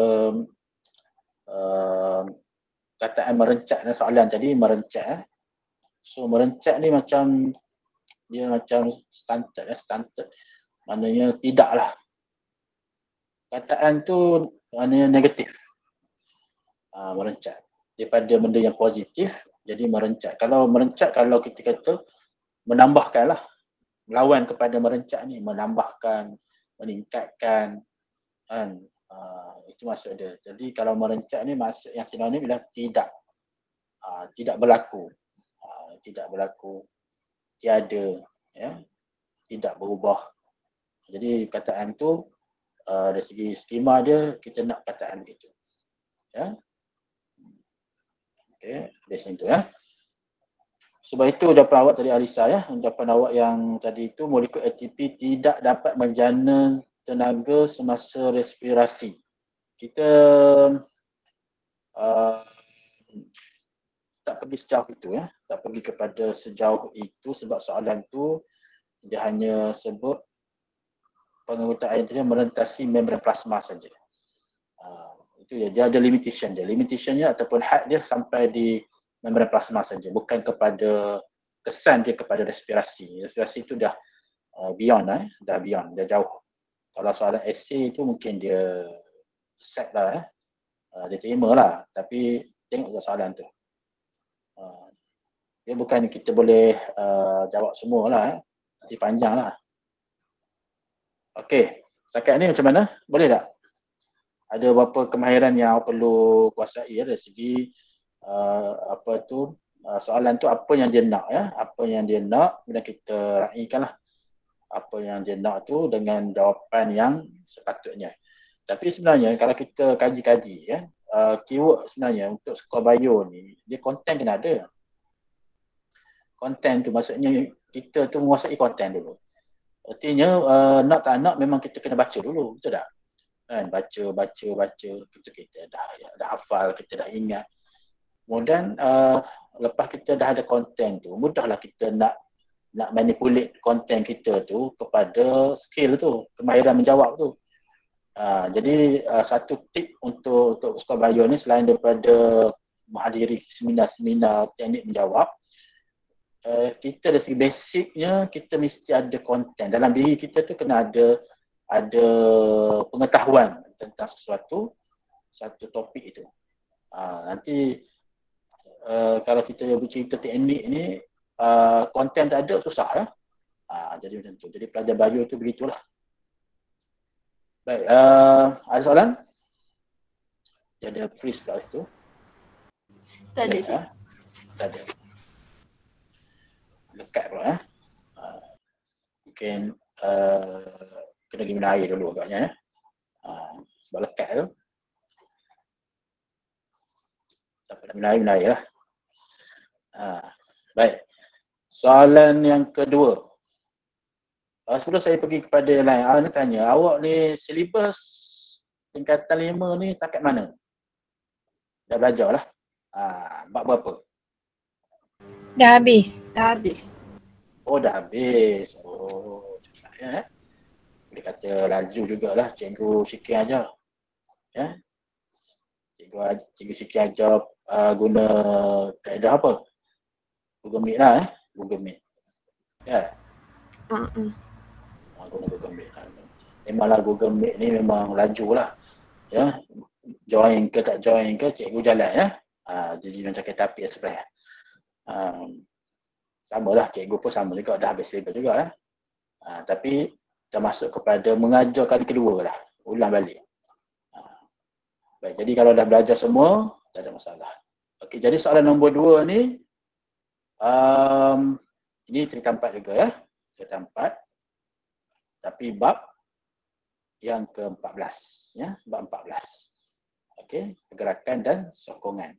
kataan merencap dan soalan tadi merencap. So merencap ni macam dia macam stunted, stunted maknanya tidaklah. Kataan tu maknanya negatif, merencat. Daripada benda yang positif jadi merencat. Kalau merencat, kalau kita kata menambahkan lah, melawan kepada merencat ni, menambahkan, meningkatkan, kan. Itu maksud dia. Jadi kalau merencat ni maksud yang sinonim ialah tidak, tidak berlaku, tidak berlaku, tiada, ya, tidak berubah. Jadi kataan tu dari segi skema dia kita nak kataan begitu, ya. Okey, dari sini tu, ya. Sebab itu jawapan awak tadi Arisa, ya, jawapan awak yang tadi itu molekul ATP tidak dapat menjana tenaga semasa respirasi. Kita tak pergi sejauh itu, ya, tak pergi kepada sejauh itu sebab soalan tu dia hanya sebut pengangkutan air merentasi membran plasma saja. Itu dia ada limitation dia. Limitationnya ataupun had dia sampai di membran plasma saja, bukan kepada kesan dia kepada respirasi. Respirasi itu dah beyond, dah beyond, dah jauh. Kalau soalan essay itu mungkin dia set lah, dia terima lah, tapi tengok soalan tu. Dia bukan kita boleh jawab semua lah, nanti panjang lah. Okey, setakat ni macam mana? Boleh tak? Ada beberapa kemahiran yang awak perlu kuasai, ya, dari segi soalan tu apa yang dia nak, ya, apa yang dia nak, kemudian kita raikanlah apa yang dia nak tu dengan jawapan yang sepatutnya. Tapi sebenarnya kalau kita kaji-kaji, ya, keyword sebenarnya untuk skor bio ni, dia konten kena ada. Konten tu maksudnya kita tu menguasai konten dulu. Artinya nak tak nak memang kita kena baca dulu, betul tak? Kan, baca, kita dah hafal, kita dah ingat. Kemudian lepas kita dah ada konten tu, mudahlah kita nak manipulate konten kita tu kepada skill tu, kemahiran menjawab tu. Jadi satu tip untuk skor bio ni, selain daripada menghadiri seminar-seminar teknik menjawab, kita dari segi basicnya kita mesti ada konten. Dalam diri kita tu kena ada pengetahuan tentang satu topik itu. Nanti kalau kita bercerita teknik ni, konten tak ada, susah, ya. Jadi macam tu. Jadi pelajar bio tu begitulah. Baik, ada soalan? Dia ada freeze pula situ. Tak ada, sih. Tak ada. Lekat pula, ya. Mungkin kena pergi minum air dulu agaknya, ya. Sebab lekat tu. Siapa nak minum air lah. Baik. Soalan yang kedua. Sebelum saya pergi kepada yang lain, nak tanya, awak ni silibus tingkatan 5 ni setakat mana? Dah belajar lah. Bab berapa? Dah habis. Dah habis. Oh, dah habis. Oh, cepat, ya. Boleh kata laju jugalah, cikgu Syikir ajar. Ya. Cikgu Syikir ajar guna kaedah apa? Google Meet lah, Google Meet. Ya. Guna Google Meet. Memanglah Google Meet ni memang laju lah. Ya. Join ke tak join ke, cikgu jalan, ya. Jadi macam kereta api express. Sama lah, cikgu pun sama juga, dah habis syllabus juga, ya. Tapi dah masuk kepada mengajar kali kedua lah, ulang balik. Baik, jadi kalau dah belajar semua, tak ada masalah. Okey, jadi soalan nombor 2 ni, ini tingkat 4 juga, ya. Tingkat 4. Tapi bab yang ke-14, ya, bab 14. Okey, pergerakan dan sokongan.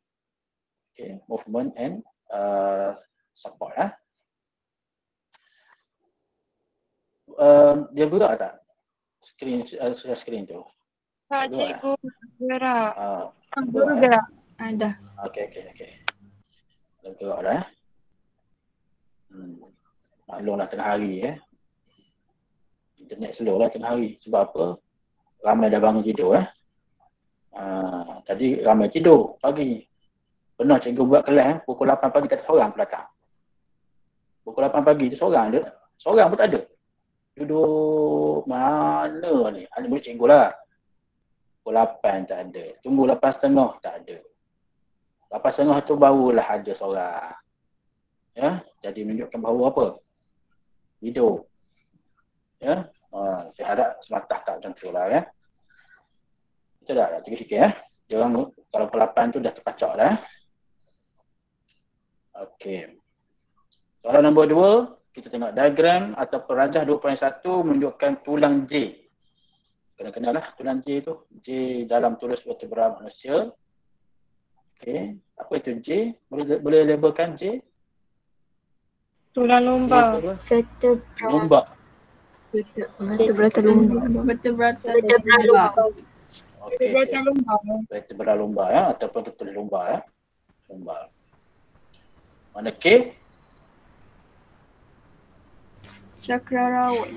Okey, movement and support, ya. Dia gerak tak? Screen tu. Tak, cikgu gerak. Guru gerak. Dah. Okey. Dah gerak dah, ya. Maklumlah tengah hari, ya. Internet slow lah tengah hari. Sebab apa? Ramai dah bangun tidur, ya. Tadi ramai tidur pagi. Pernah cikgu buat kelas, pukul 8 pagi tak ada seorang pun datang. Pukul 8 pagi tu seorang ada. Seorang pun tak ada. Duduk mana ni? Ada murid cikgu lah. Pukul 8 tak ada. Tunggu 8.30 tak ada. 8.30 tu barulah ada seorang. Ya, jadi menunjukkan bahawa apa? Hidup. Ya. Saya harap sematah tak macam tu lah ya. Betul tak? Tengok sikit ya. Dia orang kalau pukul 8 tu dah terpacak dah. Okey. Soalan nombor 2, kita tengok diagram atau perajah 2.1 menunjukkan tulang J. Kena-kenal lah tulang J tu. J dalam tulang vertebra manusia. Okey. Apa itu J? Boleh labelkan J? Tulang lumbar. Vertebra. Lumbar. Vertebrata lumbar. Vertebrata lumbar. Okey. Vertebra lumbar. Vertebra lumbar ya, ataupun kita tulis lumbar ya. Lumbar. Mana K? Cakra rawan.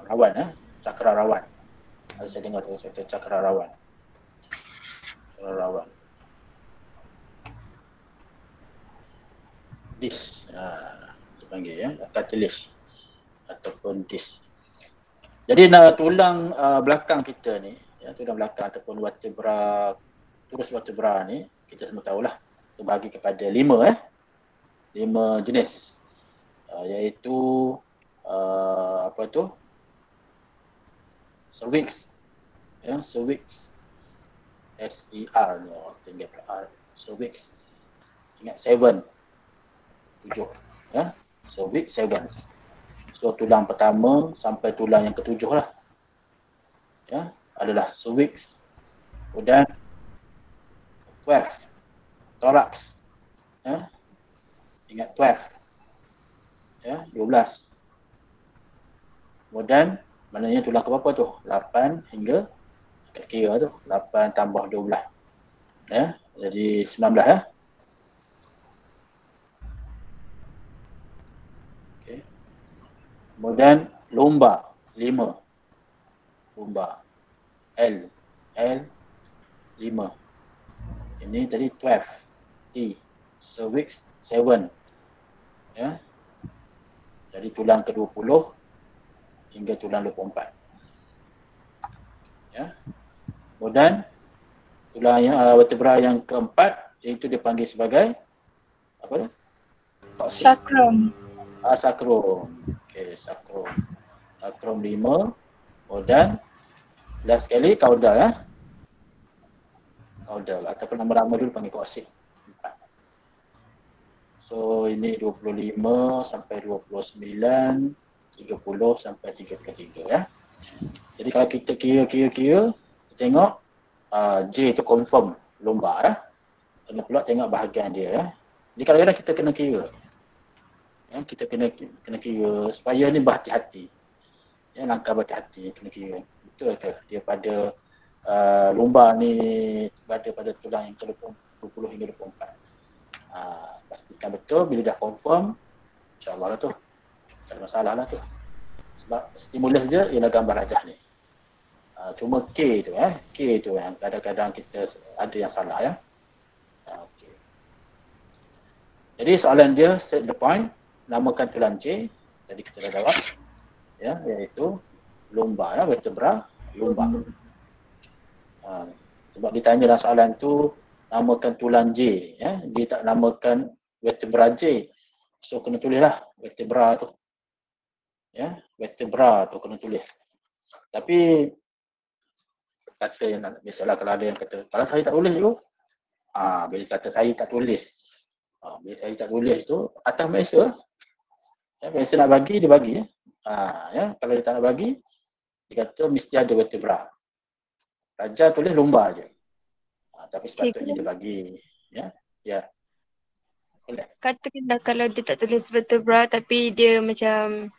Rawan ya. Cakra rawan. Saya dengar tu saya cakra rawan. Cakra rawan. Dis. Dipanggil ya. Cartilage. Ataupun dis. Jadi tulang belakang kita ni, ya, tulang belakang ataupun vertebra, turus vertebra ni, kita semua tahulah terbagi kepada 5 5 jenis. Iaitu apa tu? Cervix. Ya, cervix. S-E-R ni, tinggal R. Cervix. Ingat 7. 7. Ya. Cervix 7. So tulang pertama sampai tulang yang ke-7 lah. Ya, adalah cervix. Kemudian 12. Thorax. Ya. Ingat 12. Ya, 12. Kemudian maknanya tulang ke berapa tu? 8 hingga kat kira tu 8 tambah 12. Ya, jadi 19 ya. Okey. Kemudian lumbar 5. Lumbar L 5. Ini tadi 12. T cervix 7. Ya. Jadi tulang ke-20 hingga tulang 24. Ya. Kemudian tulang yang vertebra yang keempat iaitu dipanggil sebagai apa tu? Sacrum. Sacrum. Okey, sacrum. Sacrum 5. Kemudian last sekali caudal ya. Caudal ataupun nama lama dulu panggil coccyx. 4. So ini 25 sampai 29, 30 sampai 33 ya. Jadi kalau kita kira, kita tengok J itu confirm lumbar ya. Kena pula tengok bahagian dia ya. Jadi kadang-kadang kita kena kira. Ya, kita kena kira supaya ni berhati-hati. Ya, langkah berhati-hati kena kira. Betul ke? Dia pada lumbar ni pada tulang yang ke-20 hingga 24. Pastikan betul bila dah confirm, insya-Allah lah tu. Tak ada masalah lah tu. Sebab stimulus je ialah gambar rajah ni. Cuma K tu K tu yang kadang-kadang kita ada yang salah ya. Okey. Jadi soalan dia state the point, namakan tulang J. Tadi kita dah jawab. Ya, iaitu lumbar ya, vertebra lumbar. Sebab ditanya dalam soalan tu namakan tulang J ya, dia tak namakan vertebra J. So kena tulislah vertebra tu. Ya, vertebra tu kena tulis. Tapi kata yang biasalah kalau ada yang kata kalau saya tak tulis tu, bila kata saya tak tulis. Bila saya tak tulis tu atas meja. Ya, biasa nak bagi dia bagi ya. Ya, kalau dia tak nak bagi dia kata mesti ada vertebra. Raja tulis lumbar je. Tapi sepatutnya dia bagi ya. Ya. Boleh. Katakanlah kalau dia tak tulis vertebra tapi dia macam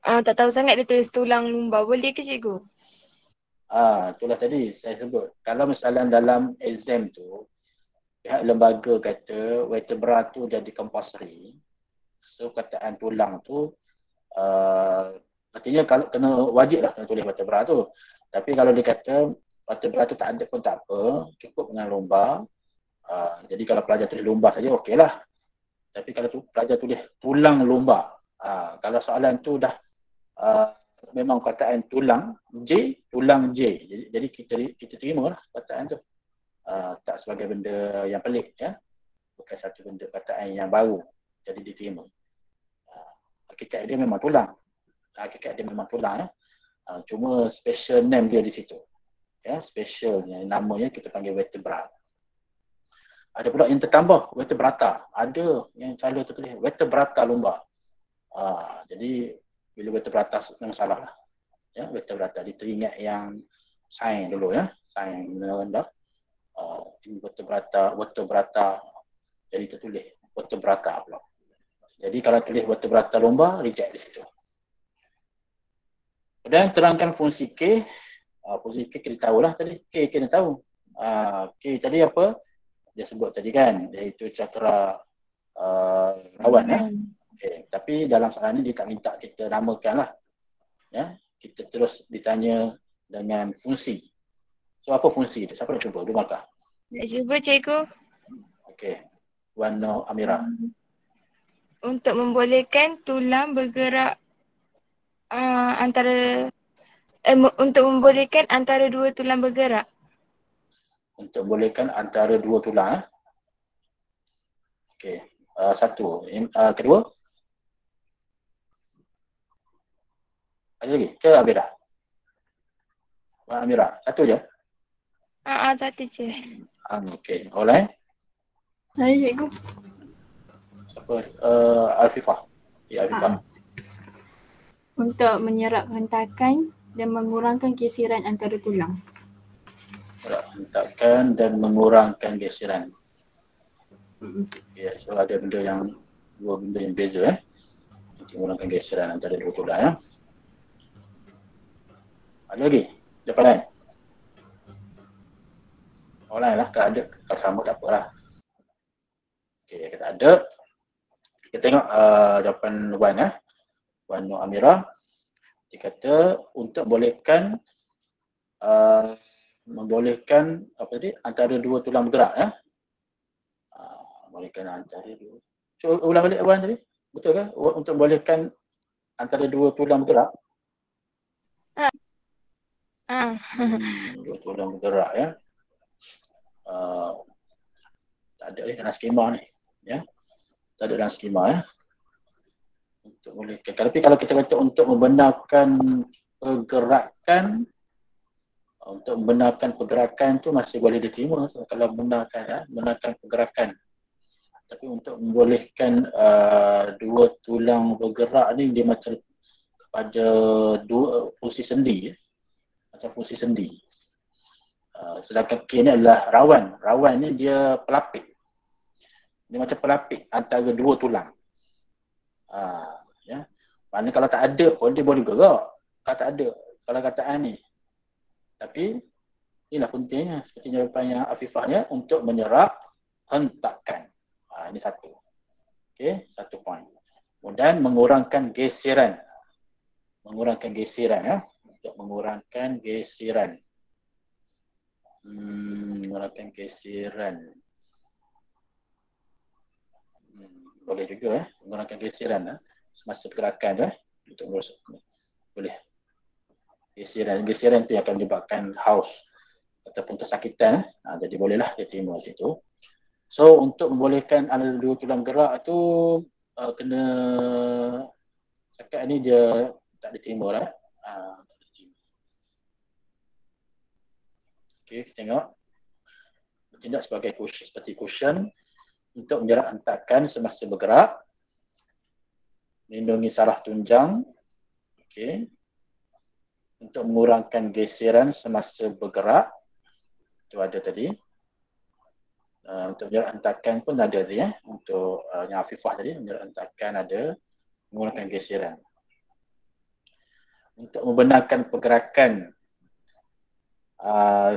tak tahu sangat dia tulis tulang lumbar, boleh ke cikgu? Itulah tadi saya sebut. Kalau misalnya dalam exam tu pihak lembaga kata vertebra tu jadi compulsory. So kataan tulang tu artinya kalau kena wajib lah kena tulis vertebra tu. Tapi kalau dia kata vertebra tu tak ada pun tak apa, cukup dengan lumbar. Jadi kalau pelajar tulis lumbar saja okey lah. Tapi kalau pelajar tulis tulang lumba, kalau soalan tu dah memang kataan tulang J. Jadi kita terima lah kataan tu. Tak sebagai benda yang pelik, ya. Bukan satu benda kataan yang baru, jadi diterima. Hakikat dia memang tulang. Ya. Cuma special name dia di situ. Ya, special namanya kita panggil vertebra. Ada pula yang tertambah, vertebrata. Ada yang selalu tertulis vertebrata lumba. Jadi bila vertebrata memang salah lah. Ya, vertebrata diteringat yang sign dulu, ya. Sign rendah. Vertebrata. Jadi tertulis vertebrata pula. Jadi kalau tulis vertebrata lumba, reject di situ. Dan terangkan fungsi K. Fungsi K kita tahulah tadi. K kena tahu. K tadi apa? Dia sebut tadi kan, iaitu cakra rawan. Okay. Tapi dalam soalan ni dia tak minta kita namakan lah. Ya? Kita terus ditanya dengan fungsi. So apa fungsi tu? Siapa nak cuba? Dua markah. Nak cuba cikgu. Okey. Wan Amira. Untuk membolehkan tulang bergerak untuk membolehkan antara dua tulang bergerak. Untuk membolehkan antara dua tulang. Okey. Satu. Kedua. Ada lagi? Ke Amira? Wan Amira. Satu je? Satu je. Okey. Orang lain? Saya cikgu. Siapa? Alfifah. Ya, Alfifah. Untuk menyerap hentakan dan mengurangkan geseran antara tulang. Hentakan dan mengurangkan geseran. Ya, so ada dua benda yang beza, untuk mengurangkan geseran antara dua tulang, ya. Ada lagi? Jawapan lain? Orang lain lah, kalau ada, kalau sama tak apalah. Okey, kita ada. Kita tengok jawapan Wan, ya. Wan Amira. Dia kata untuk membolehkan apa tadi, antara dua tulang bergerak, ya. Bolehkan antara dua. Cuba ulang balik Wan tadi. Betul ke? Untuk bolehkan antara dua tulang bergerak. Dua tulang bergerak, ya. Tak ada dalam skema ni, ya. Tak ada dalam skema, ya. Untuk bolehkan. Tapi kalau kita kata untuk membenarkan pergerakan, tu masih boleh diterima. So, kalau benarkan pergerakan. Tapi untuk membolehkan dua tulang bergerak ni, dia macam kepada dua fungsi sendi, ya. Macam fungsi sendi. Sedangkan K ni adalah rawan. Rawan ni dia pelapik. Dia macam pelapik antara dua tulang. Ya. Maknanya kalau tak ada pun dia boleh gerak. Kalau tak ada, kalau kataan ni. Tapi inilah pentingnya, seperti jawapan yang Afifahnya, untuk menyerap hentakan. Ini satu. Okey, satu poin. Kemudian mengurangkan geseran. Mengurangkan geseran, ya. Untuk mengurangkan geseran. Mengurangkan geseran. Boleh juga, ya. Mengurangkan geseran, ya. Semasa pergerakan tu, untuk boleh. Geseran tu yang akan menyebabkan haus ataupun kesakitan. Jadi bolehlah dia terima situ. So untuk membolehkan antara dua tulang gerak tu kena setakat ni dia tak diterima lah. Okey, kita tengok. Bertindak sebagai cushion, seperti cushion untuk menyerap hentakan semasa bergerak. Melindungi saraf tunjang. Okey. Untuk mengurangkan geseran semasa bergerak. Itu ada tadi. Untuk menyerap hentakan pun ada tadi, ya. Untuk yang Afifah tadi, menyerap hentakan ada, mengurangkan geseran. Untuk membenarkan pergerakan.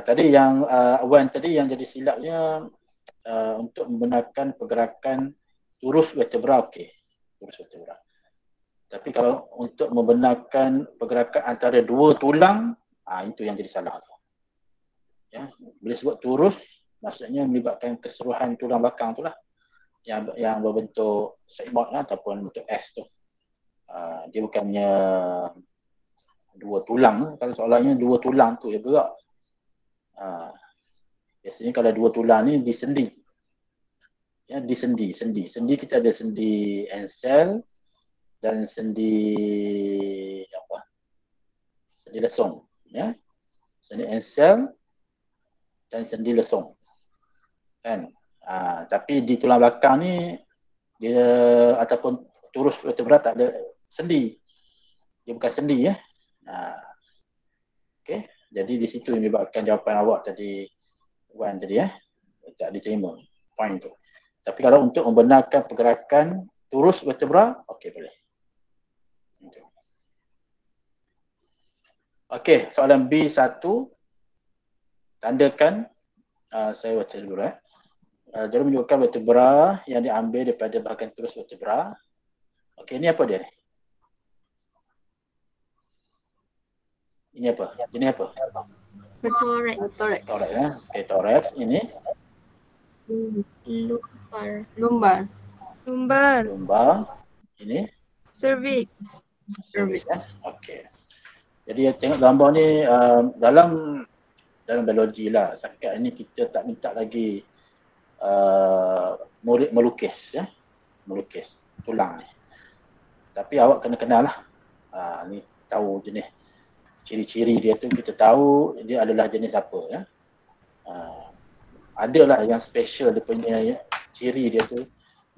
Tadi yang Wan tadi yang jadi silapnya untuk membenarkan pergerakan turus vertebra, okey. Turus vertebra. Tapi kalau untuk membenarkan pergerakan antara dua tulang, itu yang jadi salah. Ya, bila sebut turus, maksudnya melibatkan keseluruhan tulang belakang tu lah. yang berbentuk segmod ataupun bentuk S tu. Dia bukannya dua tulang. Kalau soalannya dua tulang tu yang gerak. Biasanya kalau dua tulang ni disendi. Ya, disendi. Sendi kita ada sendi ensel dan sendi apa? Sendi lesung. Ya. Sendi ensel dan sendi lesung. Kan? Tapi di tulang belakang ni dia ataupun turus vertebra tak ada sendi. Dia bukan sendi ya. Okey, jadi di situ yang menyebabkan jawapan awak tadi Wan tadi tak diterima point tu. Tapi kalau untuk membenarkan pergerakan turus vertebra, okey boleh. Okey, soalan B1 tandakan saya baca dulu jarum menunjukkan vertebra yang diambil daripada bahagian turus vertebra. Okey, ini apa dia ni? Ini apa? Jenis apa? Thorax. Thorax ya. Okey, thorax ini lumbar. Ini Cervix. cervix. Okey. Jadi tengok gambar ni dalam biologi lah. Setakat ini kita tak minta lagi murid melukis melukis tulang ni. Tapi awak kena kenal lah. Ni tahu jenis ciri-ciri dia tu, kita tahu dia adalah jenis apa ya. Adalah yang special dia punya ciri dia tu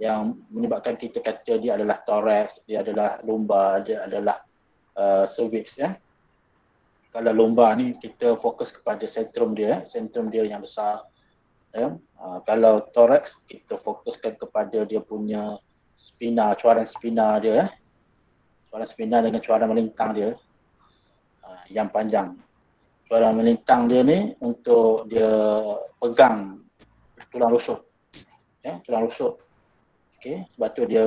yang menyebabkan kita kata dia adalah thorax, dia adalah lumbar, dia adalah cervix ya. Kalau lumbar ni kita fokus kepada sentrum dia yang besar ya. Kalau thorax kita fokuskan kepada dia punya spina, cuaran spina dia ya. Cuaran spina dengan cuaran melintang dia yang panjang. Cuaran melintang dia ni untuk dia pegang tulang rusuk. Ya, tulang rusuk. Okey, sebab tu dia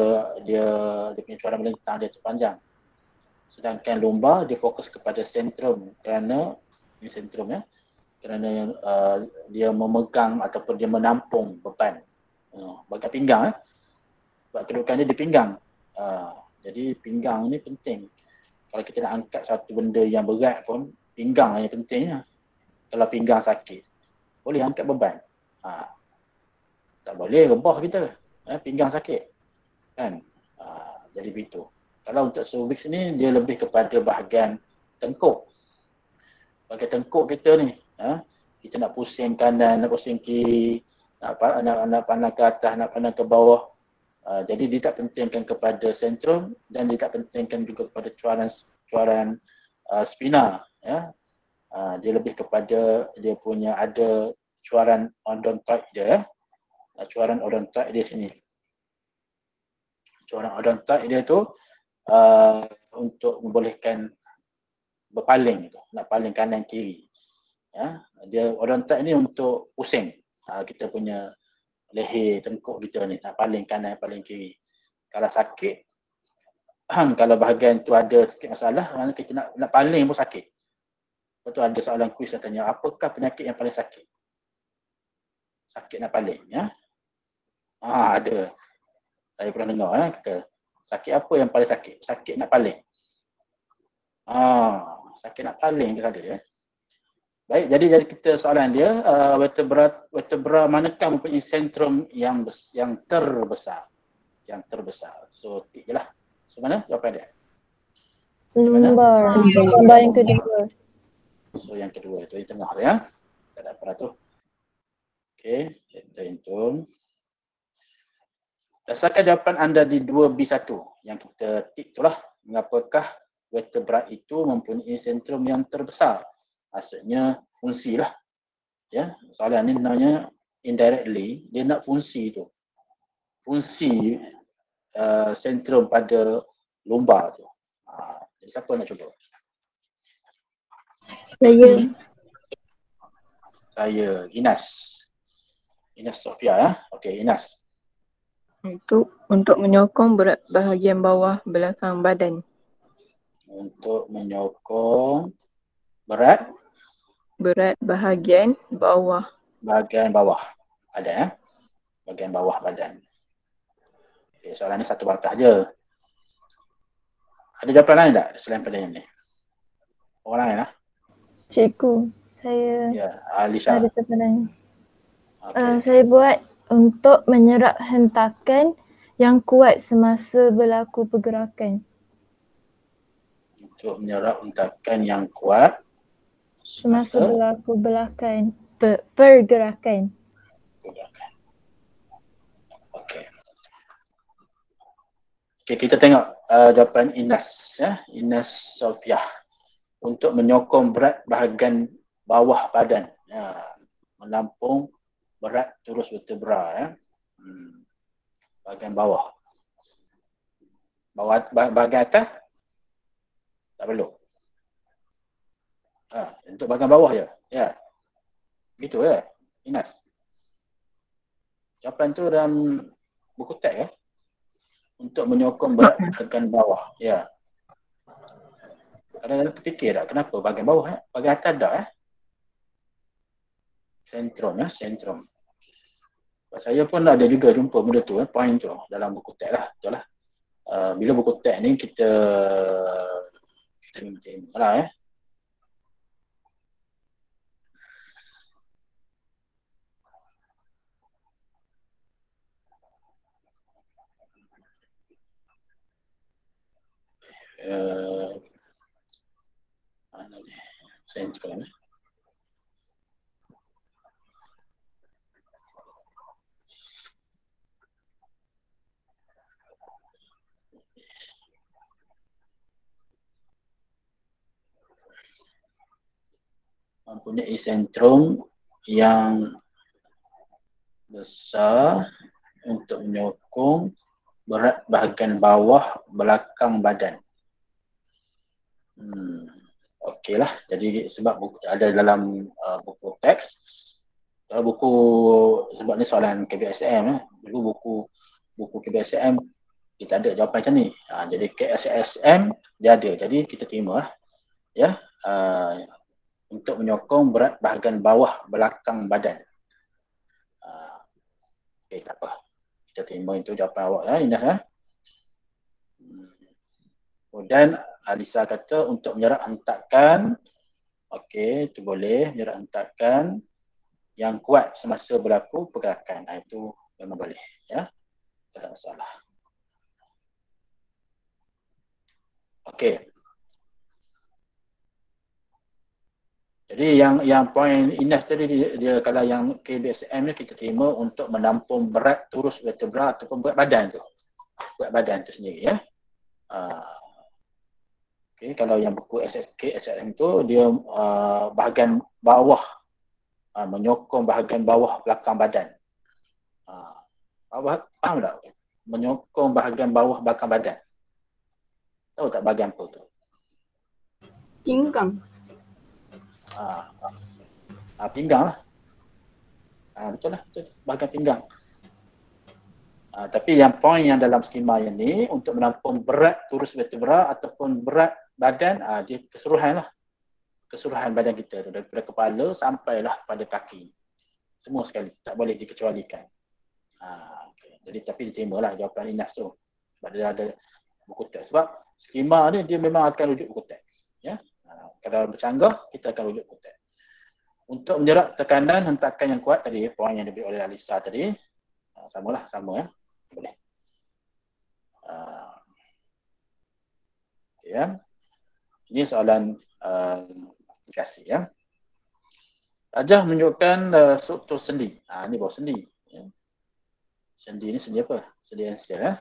punya cuaran melintang dia terpanjang. Sedangkan lumbar dia fokus kepada sentrum kerana ini sentrum ya. Kerana dia memegang ataupun dia menampung beban. Bagai pinggang sebab kedudukan dia di pinggang. Jadi pinggang ni penting. Kalau kita nak angkat satu benda yang berat pun, pinggang yang pentingnya. Kalau pinggang sakit, boleh angkat beban. Tak boleh rebah kita. Pinggang sakit. Kan? Jadi begitu. Kalau untuk cervix ni, dia lebih kepada bahagian tengkuk. Bahagian tengkuk kita ni. Kita nak pusing kanan, nak pusing kiri, nak pandang ke atas, nak pandang ke bawah. Jadi dia tak pentingkan kepada sentrum dan dia tak pentingkan juga kepada cuaran spina ya. Dia lebih kepada dia punya ada cuaran odontoid dia ya. Cuaran odontoid dia sini. Cuaran odontoid dia tu untuk membolehkan berpaling tu, nak paling kanan kiri. Ya, dia odontoid ni untuk pusing. Kita punya leher tengkuk kita ni nak paling kanan paling kiri. Kalau sakit kalau bahagian tu ada sikit masalah, mana kita nak paling pun sakit. Lepas tu ada soalan kuis yang tanya apakah penyakit yang paling sakit? Sakit nak paling ya. Ada. Saya pernah dengar kata sakit apa yang paling sakit? Sakit nak paling. Sakit nak paling dia ada ya. Baik, jadi kita soalan dia vertebra manakah mempunyai sentrum yang terbesar? Yang terbesar. So tik jelah. So mana jawapan dia? Lumbar yang kedua. So yang kedua itu di tengah tu ya. Tak ada apa tu. Okey, kita hitung. Dasarkan jawapan anda di 2B1 yang kita tik itulah. Mengapakah vertebra itu mempunyai sentrum yang terbesar? Maksudnya fungsi lah. Ya, soalan ni namanya indirectly, dia nak fungsi tu. Fungsi sentrum pada lumbar tu. Jadi siapa nak cuba? Saya, Inas. Inas Sofia ya. Okey, Inas. Untuk menyokong berat bahagian bawah belakang badan. Untuk menyokong berat bahagian bawah. Bahagian bawah. Ada ya. Bahagian bawah badan. Okay, soalan ni satu markah je. Ada jawapan lain tak selain pada yang ni? Orang lain lah. Cikgu, saya Ya, Alisha. ada jawapan lain. Okay. Saya buat untuk menyerap hentakan yang kuat semasa berlaku pergerakan. Untuk menyerap hentakan yang kuat Semasa semasa berlaku pergerakan. pergerakan. Okey. Okey, kita tengok jawapan Inas ya. Inas Sofiah. Untuk menyokong berat bahagian bawah badan. Ya. Menampung berat turus vertebra ya. Bahagian bawah. Bahagian atas tak perlu. Untuk bahagian bawah je. Ya. Gitu ya, Inas. Jawapan tu dalam buku teks ya. Untuk menyokong berat bahagian bawah. Ya. Kadang-kadang terfikir tak kenapa bahagian bawah bahagian atas tak Sentrum ya, sentrum. Saya pun ada juga jumpa benda tu point tu dalam buku teks lah. Betul lah. Bila buku teks ni kita tengok lah ya. Mana ni? Sentrum ya. Mempunyai sentrum yang besar untuk menyokong berat bahagian bawah belakang badan. Okeylah. Jadi sebab ada dalam buku teks, buku sebab ni soalan KBSM dulu buku KBSM kita ada jawapan macam ni. Jadi KSSM dia ada. Jadi kita terima lah. Ya. Untuk menyokong berat bahagian bawah belakang badan. Okey, tak apa. Kita terima itu jawapan awak ya, Inas ya. Kemudian Alisa kata untuk menyerap hentakan. Okey, itu boleh menyerap hentakan yang kuat semasa berlaku pergerakan. Itu memang boleh ya. Tak ada masalah. Okey. Jadi yang poin Inas tadi dia kalau yang KBSM ni kita terima untuk menampung berat turus vertebra ataupun berat badan tu. Berat badan tu sendiri ya. Okey, kalau yang buku SSM tu dia bahagian bawah menyokong bahagian bawah belakang badan. Faham tak? Menyokong bahagian bawah belakang badan. Tahu tak bahagian apa tu? Pinggang. Pinggang lah. Betul lah, betul. Bahagian pinggang. Tapi yang poin yang dalam skema yang ni untuk menampung berat turus vertebra ataupun berat badan, dia keseluruhan lah. Keseluruhan badan kita tu daripada kepala sampailah pada kaki. Semua sekali, tak boleh dikecualikan. Okay. Jadi tapi diterimalah jawapan Inas tu. Sebab dia ada buku teks. Sebab skema ni dia memang akan rujuk buku teks. Ya? Kalau bercanggah, kita akan rujuk buku teks. Untuk menyerap tekanan hentakan yang kuat tadi, poin yang diberi oleh Alisa tadi, sama ya. Boleh. Okay, ya. Ini soalan aplikasi ya. Rajah menunjukkan struktur sendi. Ini bawah sendi. Ya. Sendi ni sendi apa? Sendi NCL ya.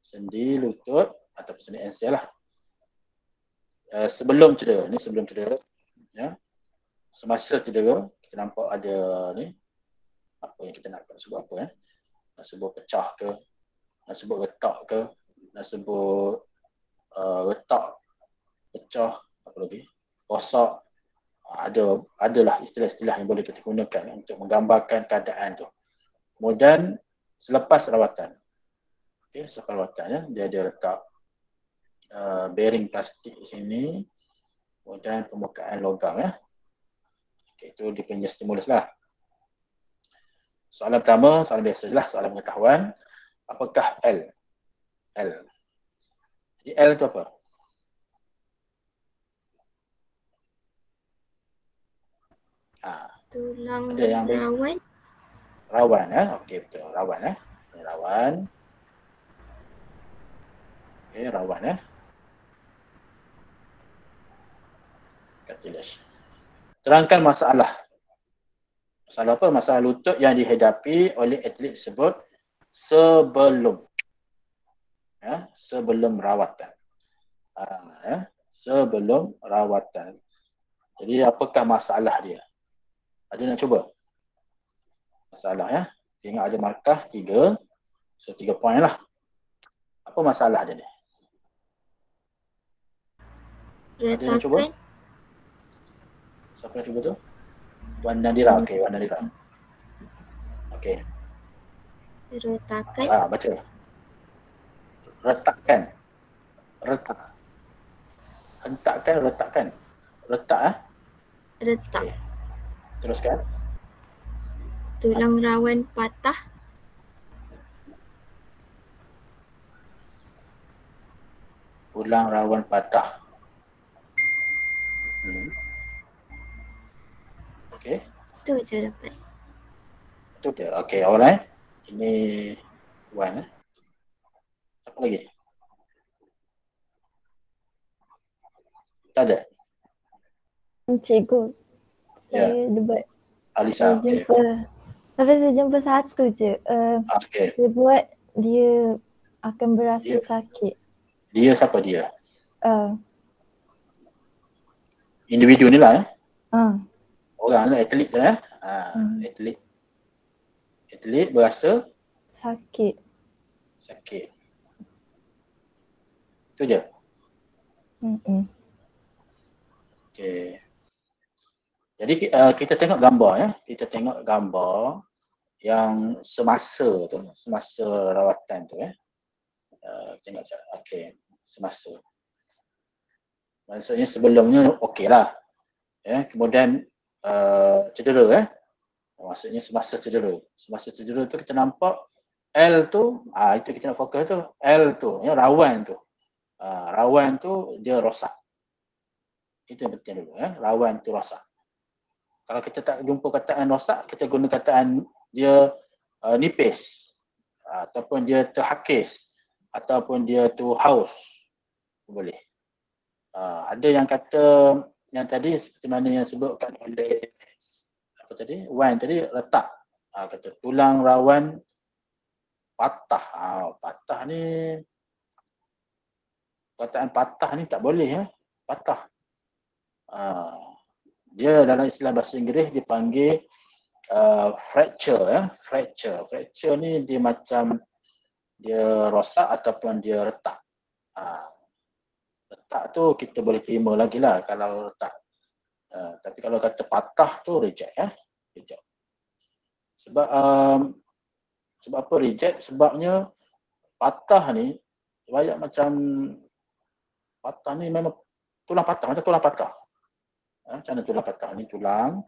Sendi lutut atau sendi NCL lah. Sebelum cedera. Ni sebelum cedera. Ya. Semasa cedera, kita nampak ada ni. Apa yang kita nak sebut apa ya. Nak sebut pecah ke. Nak sebut retak ke. Nak sebut retak. Pecah. Apa lagi. Rosak. Adalah istilah-istilah yang boleh kita gunakan untuk menggambarkan keadaan tu. Kemudian selepas rawatan. Okey, selepas rawatan ya, dia ada letak bearing plastik di sini. Kemudian permukaan logam ya. Okey, itu dia punya stimulus lah. Soalan pertama, soalan biasa lah, soalan pengetahuan. Apakah L? L. Jadi L itu apa? Tulang Ada yang rawan. Rawan okey betul, rawan rawan. Okey, rawan cartilage. Terangkan masalah. Masalah apa? Masalah lutut yang dihadapi oleh atlet tersebut sebelum sebelum rawatan. Sebelum rawatan. Jadi apakah masalah dia? Ada nak cuba? Masalah Tengok ada markah 3. So 3 poin lah. Apa masalah dia ni? Ada nak cuba? Retakan. Siapa nak cuba tu? Wan Nadira. Okey, Wan Nadira. Okey. Retakan. Baca. Retakkan. Retak. Hentakkan, retakkan. Retak Retak. Okey. Teruskan. Tulang rawan patah. Tulang rawan patah. Okey. Itu je dapat. Itu dia. Okey, alright. Ini Wan Apa lagi? Tak ada? Cikgu, saya debat. Alisa. Saya jumpa. Tapi saya jumpa satu je. Okey. Dia buat dia akan berasa Dia. sakit. Dia siapa dia? Individu ni lah Orang lah, atlet tu Atlet. Atlet berasa sakit. Itu je. Okey. Jadi kita tengok gambar Kita tengok gambar yang semasa rawatan tu tengok je. Okey, semasa. Maksudnya sebelumnya okey lah. Kemudian cedera maksudnya semasa cedera. Semasa cedera tu kita nampak L tu, itu kita nak fokus tu. L tu, rawan tu. Rawan tu dia rosak. Itu yang penting dulu rawan tu rosak. Kalau kita tak jumpa kataan rosak, kita guna kataan dia nipis ataupun dia terhakis ataupun dia tu haus. Boleh. Ada yang kata yang tadi seperti mana yang sebutkan oleh apa tadi? Wan tadi retak. Kata tulang rawan patah. Patah ni kataan patah ni tak boleh patah. Dia dalam istilah bahasa Inggeris dipanggil fracture Fracture ni dia macam dia rosak ataupun dia retak. Retak tu kita boleh terima lagi lah kalau retak. Tapi kalau kata patah tu reject reject. Sebab apa reject? Sebabnya patah ni banyak macam patah ni memang tulang patah, macam tulang patah. Macam mana tulang patah ni? Tulang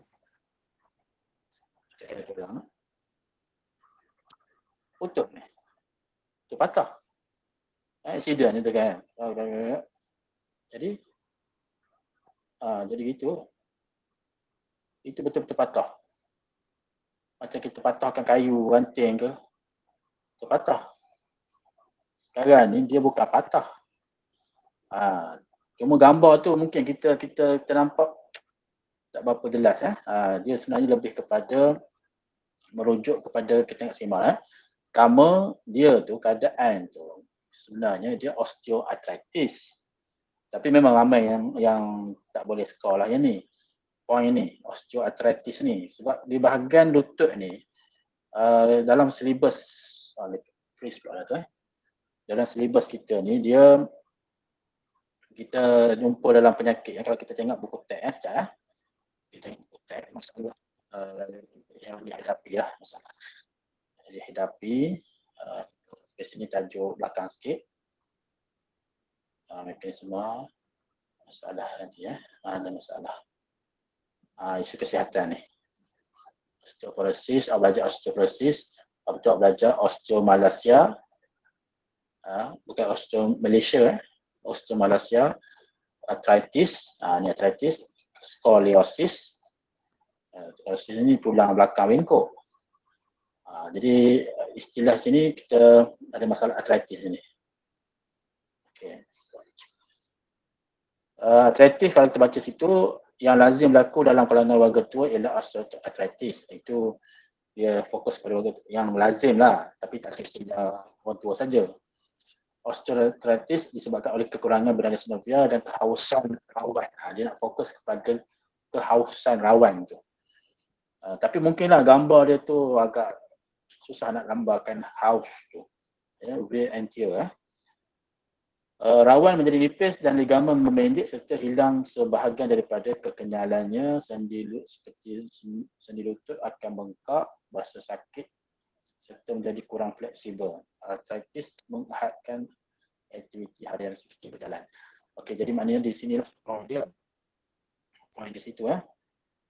putus ni. Itu patah. Accident itu kan. Jadi gitu. Itu betul-betul patah. Macam kita patahkan kayu, ranting ke. Itu patah. Sekarang ni dia bukan patah. Cuma gambar tu mungkin kita nampak tak berapa jelas. Dia sebenarnya lebih kepada merujuk kepada kita tengok simak Kama dia tu keadaan tu sebenarnya dia osteoarthritis. Tapi memang ramai yang tak boleh skor lah yang ni. Poin ni, osteoarthritis ni. Sebab di bahagian lutut ni dalam silibus freeze pula lah tu dalam silibus kita ni kita jumpa dalam penyakit kalau kita tengok buku teks sekejap kita tengok buku teks masalah yang dihadapi lah masalah dihadapi biasanya tajuk belakang sikit mekanisme masalah nanti ada masalah isu kesihatan ni osteoporosis, belajar osteoporosis, betul belajar osteomalacia bukan osteo Malaysia, osteo Malaysia, arthritis, ni arthritis, scoliosis. Scoliosis ni tulang belakang bengkok. Jadi istilah sini kita ada masalah arthritis ini. Okay. Arthritis kalau kita baca situ, yang lazim berlaku dalam kalangan warga tua ialah osteoarthritis. Itu dia fokus pada warga tua. Yang lazim lah, tapi tak semestinya orang tua saja. Osteoarthritis disebabkan oleh kekurangan berada sinovia dan kehausan rawan. Dia nak fokus kepada kehausan rawan tu. Tapi mungkinlah gambar dia tu agak susah nak gambarkan haus tu. Wear and tear. Rawan menjadi nipis dan ligamen memendek serta hilang sebahagian daripada kekenyalannya. Sendi seperti sendi lutut akan bengkak, berasa sakit serta menjadi kurang fleksibel. Arthritis menghadkan aktiviti harian seperti berjalan. Okey, jadi maknanya di sini dia poin di situ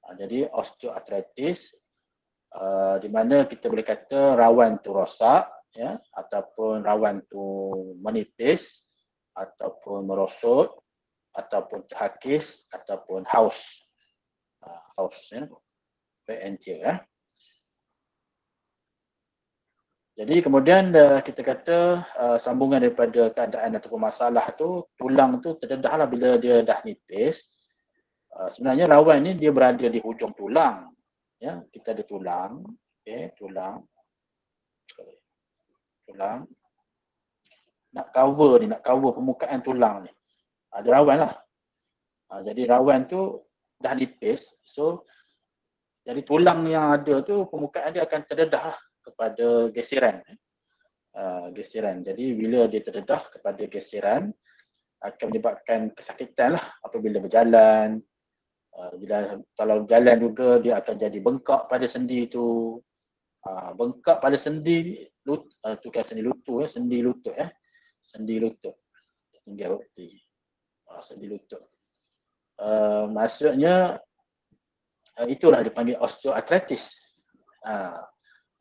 jadi osteoarthritis di mana kita boleh kata rawan tu rosak ataupun rawan tu menipis ataupun merosot ataupun terhakis ataupun haus. Wear and tear. Jadi kemudian kita kata sambungan daripada keadaan ataupun masalah tu, tulang tu terdedah lah bila dia dah nipis. Sebenarnya rawan ni dia berada di hujung tulang. Kita ada tulang, tulang. Nak cover permukaan tulang ni. Ada rawan lah. Jadi rawan tu dah nipis, so jadi tulang yang ada tu permukaan dia akan terdedah lah kepada geseran. Geseran. Jadi bila dia terdedah kepada geseran akan menyebabkan kesakitan lah apabila berjalan. Kalau jalan juga dia akan jadi bengkak pada sendi tu. Bengkak pada sendi lutut, bukan sendi lutut, sendi lutut sendi lutut. Tinggal bukti. Sendi lutut. Maksudnya itulah dipanggil osteoarthritis.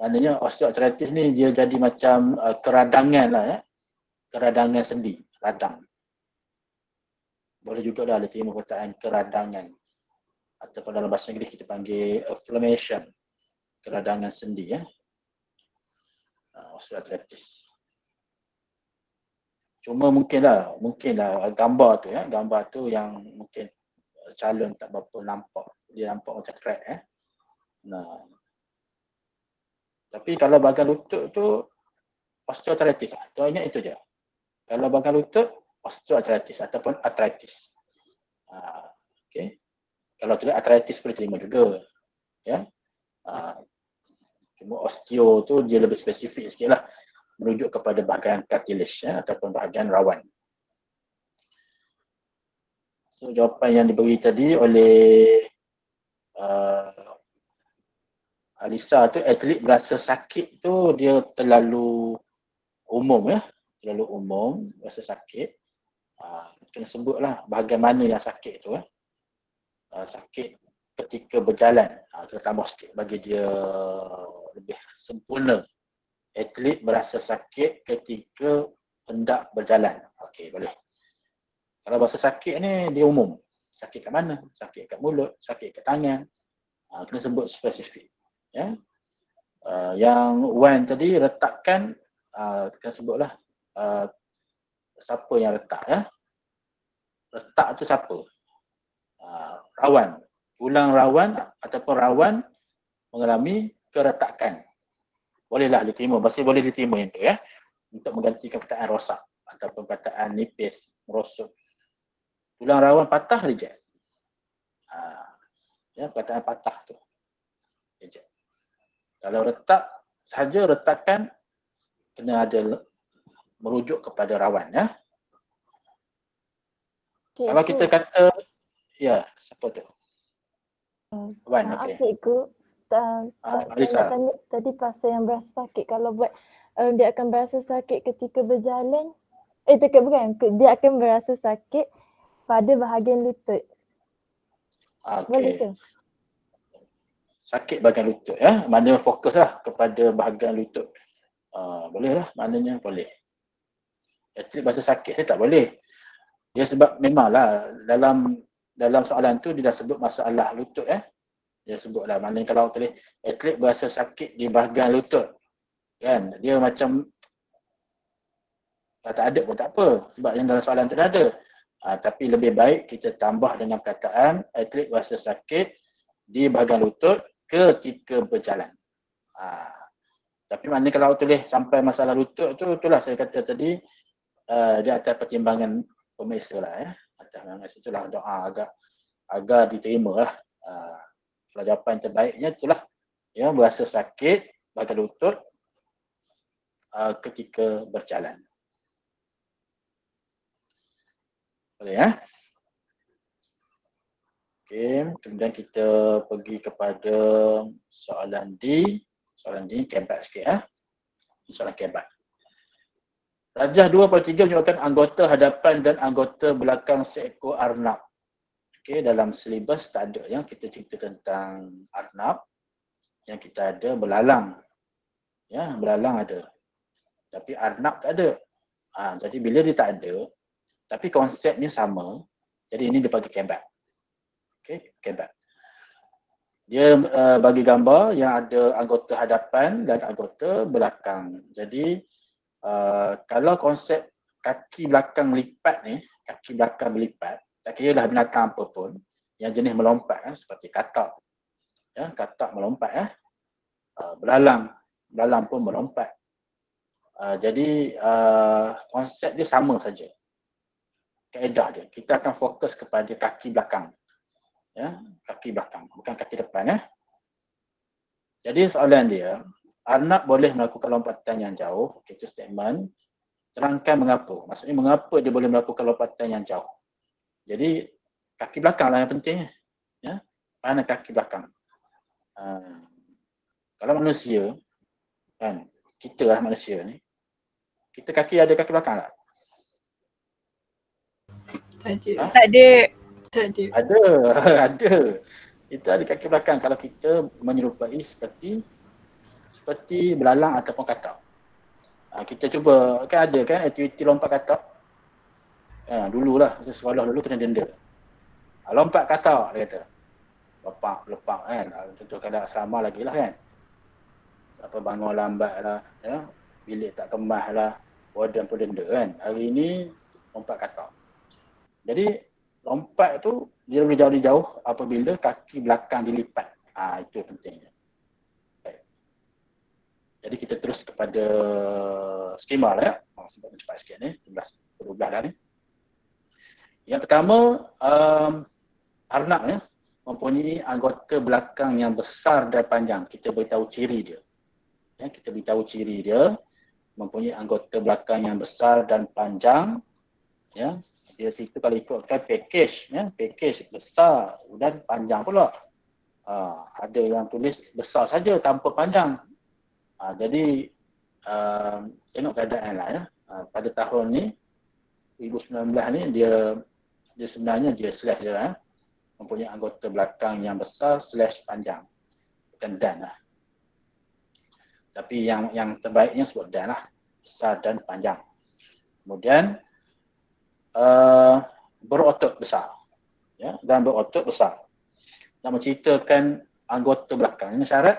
Maknanya osteoarthritis ni dia jadi macam keradangan lah keradangan sendi, radang. Boleh juga dah diterima perkataan keradangan. Ataupun dalam bahasa Inggeris kita panggil inflammation, keradangan sendi osteoarthritis. Cuma mungkinlah gambar tu yang mungkin calon tak berapa nampak. Dia nampak macam crack Tapi kalau bahagian lutut tu osteoarthritis. Contohnya itu je. Kalau bahagian lutut osteoarthritis ataupun arthritis. Okey. Kalau tidak arthritis boleh terima juga. Cuma osteo tu dia lebih spesifik sikitlah, merujuk kepada bahagian cartilage ataupun bahagian rawan. So jawapan yang diberi tadi oleh Alisa tu, atlet berasa sakit tu dia terlalu umum terlalu umum, rasa sakit. Kena sebutlah bahagian mana yang sakit tu sakit ketika berjalan. Kita tambah sikit bagi dia lebih sempurna. Atlet berasa sakit ketika hendak berjalan. Okey, boleh. Kalau berasa sakit ni dia umum. Sakit kat mana? Sakit kat mulut, sakit kat tangan. Kena sebut spesifik. Yang Wan tadi retakkan, kena sebutlah siapa yang retak Retak tu siapa? Rawan. Tulang rawan ataupun rawan mengalami keretakan. Bolehlah diterima, masih boleh diterima yang tu untuk menggantikan perkataan rosak ataupun perkataan nipis, merosot. Tulang rawan patah, reject. Perkataan patah tu reject. Kalau retak saja, retakan kena ada merujuk kepada rawan Cikgu, Kalau kita kata siapa tu? Wan, maaf okey. cikgu, Alisa. saya nak tanya tadi pasal yang berasa sakit. Kalau buat dia akan berasa sakit ketika berjalan. Dia akan berasa sakit pada bahagian lutut. Boleh ke? Sakit bahagian lutut Maknanya fokuslah kepada bahagian lutut. Boleh lah, maknanya boleh. Atlet berasa sakit tak boleh. Dia sebab memanglah dalam soalan tu dia dah sebut masalah lutut Dia sebutlah maknanya kalau tulis atlet berasa sakit di bahagian lutut. Kan? Dia macam tak ada pun tak apa sebab yang dalam soalan tu dah ada. Tapi lebih baik kita tambah dengan perkataan atlet berasa sakit di bahagian lutut ketika berjalan. Tapi maknanya kalau tulis sampai masalah lutut tu, itulah saya kata tadi dia atas pertimbangan pemirsa lah atas pertimbangan itulah doa agar diterima lah. Kalau jawapan terbaiknya itulah berasa sakit bahagian lutut ketika berjalan. Boleh Okey, kemudian kita pergi kepada soalan D. Soalan D kebat sikit Soalan kebat. Rajah 2/3 menyebutkan anggota hadapan dan anggota belakang seekor arnab. Okey, dalam silibus tak ada kita cerita tentang arnab. Yang kita ada belalang. Belalang ada. Tapi arnab tak ada. Jadi bila dia tak ada, tapi konsepnya sama, jadi ini dia bagi kebat. Okey, kebat. Dia bagi gambar yang ada anggota hadapan dan anggota belakang. Jadi kalau konsep kaki belakang lipat ni, kaki belakang berlipat, tak kira lah binatang apa pun, yang jenis melompat seperti katak. Katak melompat belalang pun melompat. Jadi konsep dia sama saja. Kaedah dia. Kita akan fokus kepada kaki belakang. Kaki belakang, bukan kaki depan. Jadi soalan dia, arnab boleh melakukan lompatan yang jauh. Itu statement. Terangkan mengapa. Maksudnya mengapa dia boleh melakukan lompatan yang jauh. Jadi kaki belakang lah yang penting. Mana kaki belakang. Kalau manusia, kita lah manusia ni, kita kaki ada kaki belakang tak? Tak ada. Ada. Kita ada kaki belakang kalau kita menyerupai seperti belalang ataupun katak. Kita cuba, kan ada kan aktiviti lompat katak. Dululah, sekolah dulu kena denda. Lompat katak dia kata. Lepak kan. Tentu kadang asrama lagi lah kan. Apa bangun lambat lah, bilik tak kemas lah, warden pun denda kan. Hari ni lompat katak. Jadi lompat tu dia boleh jauh-jauh apabila kaki belakang dilipat. Itu pentingnya. Baik. Jadi kita terus kepada skema lah sebab cepat sikit ni, 12 dah ni. Yang pertama, arnab mempunyai anggota belakang yang besar dan panjang. Kita beritahu ciri dia. Kita beritahu ciri dia mempunyai anggota belakang yang besar dan panjang. Dia situ kalau ikutkan package, package besar dan panjang pula. Ada yang tulis besar saja tanpa panjang. Jadi tengok keadaan lah pada tahun ni 2019 ni dia sebenarnya dia slash dia mempunyai anggota belakang yang besar slash panjang. Bukan dan lah. Tapi yang terbaiknya sebut dan lah. Besar dan panjang. Kemudian berotot besar. Dan berotot besar. Nak menceritakan anggota belakang. Ini syarat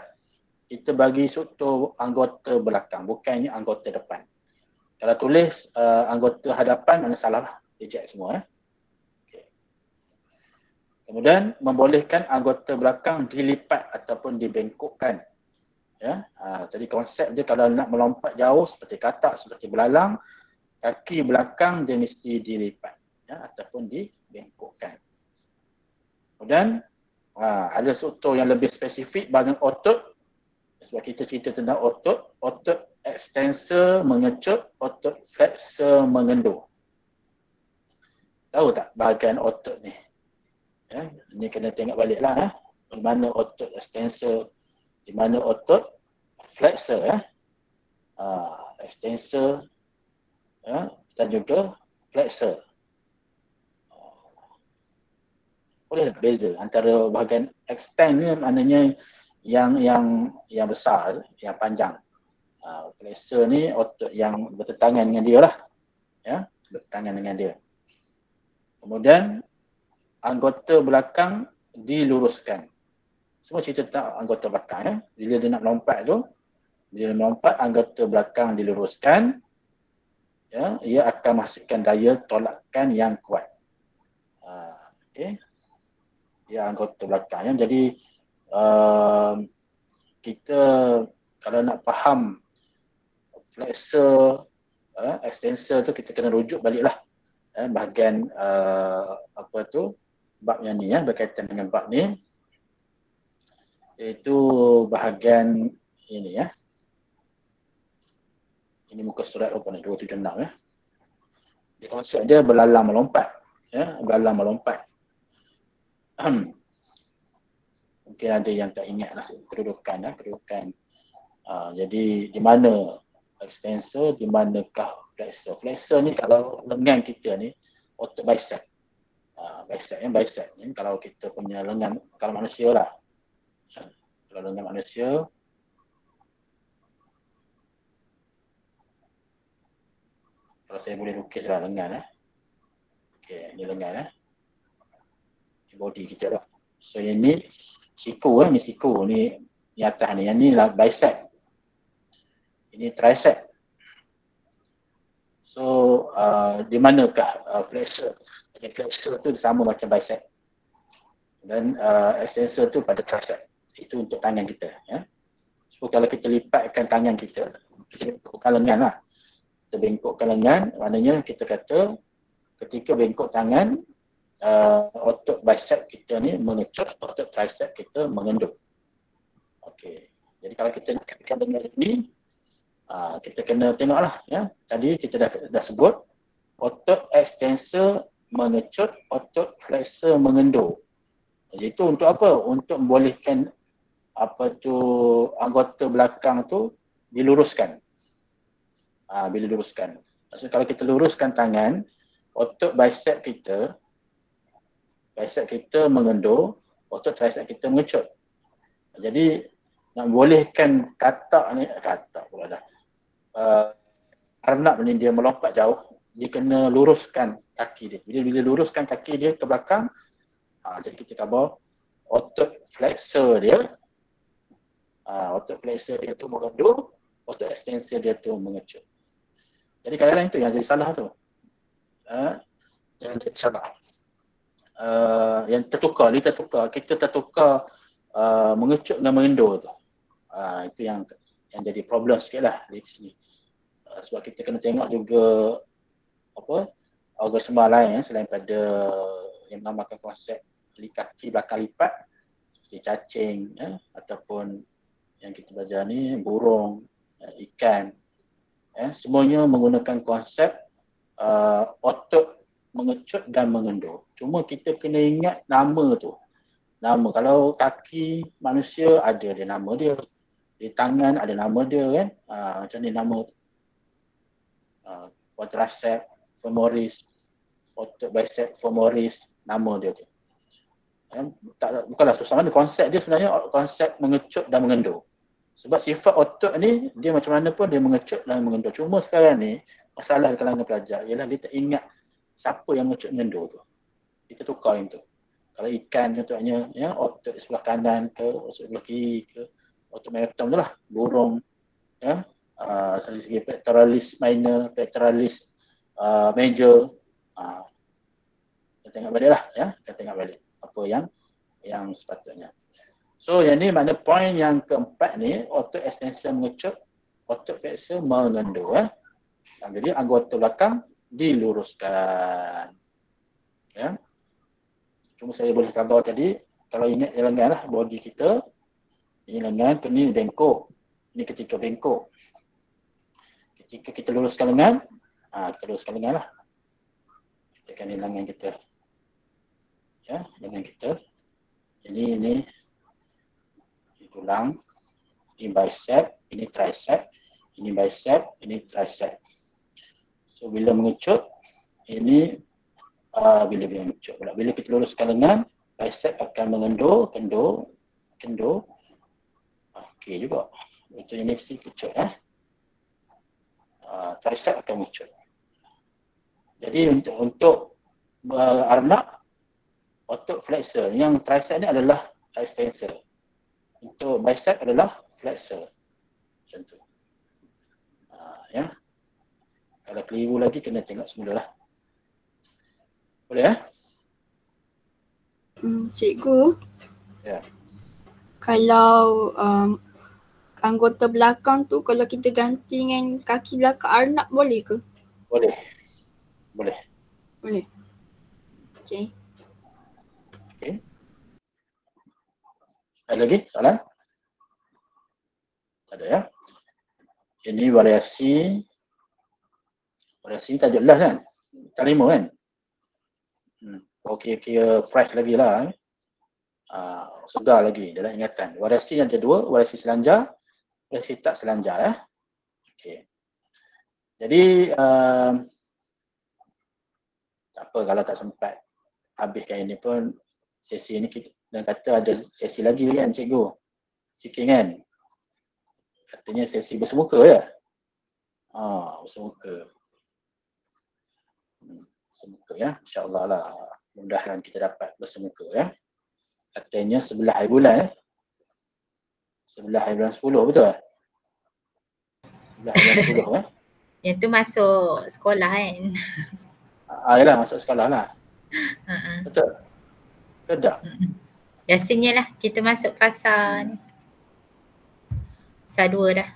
kita bagi struktur anggota belakang. Bukan ini anggota depan. Kalau tulis anggota hadapan, mana salah lah. Reject semua. Okay. Kemudian membolehkan anggota belakang dilipat ataupun dibengkokkan. Jadi konsep dia kalau nak melompat jauh seperti katak, seperti belalang, kaki belakang dia mesti dilipat ataupun dibengkokkan. Kemudian ada struktur yang lebih spesifik bahagian otot. Sebab kita cerita tentang otot extensor mengecut, otot flexor mengendur. Tahu tak bahagian otot ni? Ini kena tengok balik lah. Di mana otot extensor, di mana otot flexor. Extensor dan juga flexor. Boleh tak beza antara bahagian extend ni maknanya yang besar, yang panjang. Flexor ni otot yang bertentangan dengan dia lah. ya, bertangan dengan dia. Kemudian anggota belakang diluruskan. Semua cerita tentang anggota belakang ya. Bila dia nak melompat tu, bila melompat anggota belakang diluruskan, ya, ia akan masukkan daya tolakan yang kuat. Okey. Ya, anggota belakang ya. Jadi kita kalau nak faham flexor, extensor tu kita kena rujuk baliklah bahagian apa tu, bab yang ni ya, berkaitan dengan bab ni, iaitu bahagian ini ya. Ini muka surat apa ni, 276 ya. Di konsep dia belalang melompat ya, belalang melompat. Mungkin ada yang tak ingat lah kedudukan ya, kedudukan. Jadi di mana extensor, di manakah flexor? Flexor ni kalau lengan kita ni otot bicep. Bicep ya, bicep ni kalau kita punya lengan, kalau manusia lah. Kalau lengan manusia, kalau saya boleh lukislah lengan okey, ni lengan ni body kita lah. So yang ni siku ni siku, ni atas ni, yang ni lah bicep. Ini tricep. So di manakah flexor? Flexor tu sama macam bicep. Dan extensor tu pada tricep. Itu untuk tangan kita ya. So kalau kita lipatkan tangan kita, kita bengkokkan lengan lah. Kita bengkokkan lengan, maknanya kita kata ketika bengkok tangan, otot bicep kita ni mengecut, otot tricep kita mengendut. Okey. Jadi kalau kita nak katakan lengan ni, kita kena tengoklah ya. Tadi kita dah sebut otot extensor mengecut, otot flexor mengendur. Jadi itu untuk apa? Untuk membolehkan apa tu anggota belakang tu diluruskan. Bila luruskan. Maksud kalau kita luruskan tangan, otot bicep kita mengendur, otot tricep kita mengecut. Jadi nak bolehkan katak pula dah. Arnab ni dia melompat jauh, dia kena luruskan kaki dia. Bila luruskan kaki dia ke belakang, jadi kita khabar otot flexor dia, otot flexor dia tu mengendur, otot extensor dia tu mengecut. Jadi kadang-kadang itu yang jadi salah tu. Yang jadi salah. Yang tertukar, kita tertukar mengecut dengan mengendur tu. Itu yang jadi problem sikit lah di sini. Sebab kita kena tengok juga apa organ sembah lain selain pada yang mengamalkan konsep kaki belakang lipat seperti cacing ataupun yang kita belajar ni burung, ikan, semuanya menggunakan konsep otot mengecut dan mengendur. Cuma kita kena ingat nama tu. Nama, kalau kaki manusia ada dia nama dia, di tangan ada nama dia kan, macam ni nama quadriceps femoris, otot bicep femoris, nama dia tu. Bukanlah susah mana, konsep dia sebenarnya konsep mengecut dan mengendur. Sebab sifat otot ni dia macam mana pun dia mengecut dan mengendur. Cuma sekarang ni masalah di kalangan pelajar ialah dia tak ingat siapa yang mengecut mengendur tu. Kita tukar yang tu. Kalau ikan contohnya ya, otot di sebelah kanan ke, otot sebelah kiri ke, otot megatom tu lah. Burung ya, dari segi pectoralis minor, pectoralis major, kita tengok balik lah ya, kita tengok balik apa yang sepatutnya. So yang ni makna poin yang keempat ni, otot extensor mengecut, otot flexor mengendur jadi anggota belakang diluruskan ya. Cuma saya boleh khabar tadi, kalau ingat lengan lah body kita, ini lengan, ni bengkok, ini ketika bengkok. Ketika kita luruskan lengan, kita luruskan lengan lah. Kita kan lengan kita. Ya, lengan kita. Ini tulang, ini bicep, ini tricep, ini bicep, ini tricep. So bila mengecut, ini bila mengecut pula. Bila kita luruskan lengan, bicep akan mengendur, kendur. Okey juga. Itu ini si kecut tricep akan mengecut. Jadi untuk arnab, otot flexor. Yang tricep ni adalah extensor. Untuk bicep adalah flexor. Macam tu. Ya. Kalau keliru lagi kena tengok semula lah. Boleh ya? Cikgu, Ya. kalau anggota belakang tu kalau kita ganti dengan kaki belakang arnab boleh ke? Boleh. Boleh. Boleh. Okay. Okey. Ada lagi soalan? Tak ada ya? Ini variasi tak jelas kan? Tak terima kan? Okey, kira fresh lagi lah. Segar lagi dalam ingatan. Variasi ada dua, variasi selanjar, variasi tak selanjar ya. Okey. Jadi tak apa kalau tak sempat habiskan ini pun, sesi ini kita dan kata ada sesi lagi kan cikgu. Cikgu kan? Katanya sesi bersemuka ya? Bersemuka. Bersemuka ya. InsyaAllah lah. Mudah-mudahan kita dapat bersemuka ya. Katanya sebelah hari bulan ya. Sebelah hari bulan 10 betul? Sebelah hari bulan 10 ya. Yang tu masuk sekolah kan. Yalah masuk sekolah lah. Betul? Betul tak? Biasanya lah kita masuk fasa ni. Fasa 2 dah.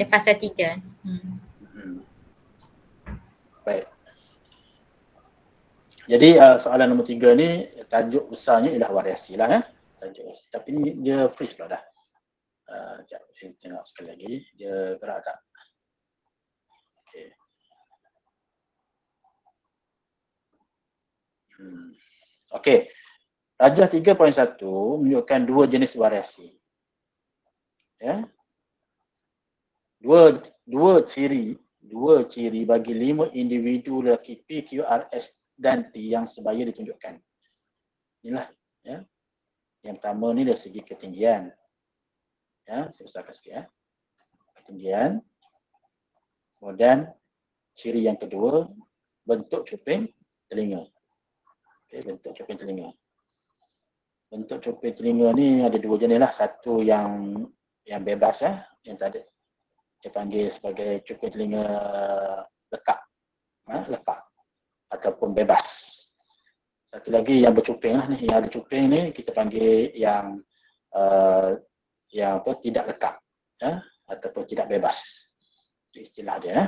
Fasa 3. Baik. Jadi soalan nombor 3 ni tajuk besarnya ialah variasi lah ya. Tajuk variasi. Tapi ni dia freeze pula dah. Sekejap saya tengok sekali lagi. Dia gerak tak? Okey. Okey. Rajah 3.1 menunjukkan dua jenis variasi. Ya. Dua ciri bagi 5 individu lelaki P, Q, R, S dan T yang sebaya ditunjukkan. Inilah ya. Yang pertama ni dari segi ketinggian. Ya, saya besarkan sikit ya. Ketinggian. Kemudian ciri yang kedua, bentuk cuping telinga. Okey, bentuk cuping telinga. Bentuk cuping telinga ni ada dua jenis lah. Satu yang bebas ya, yang tak ada. Dia panggil sebagai cuping telinga lekat. Lekat ataupun bebas. Satu lagi yang bercuping lah ni. Yang ada cuping ni kita panggil yang tidak lekat ya, ataupun tidak bebas. Itu istilah dia ya.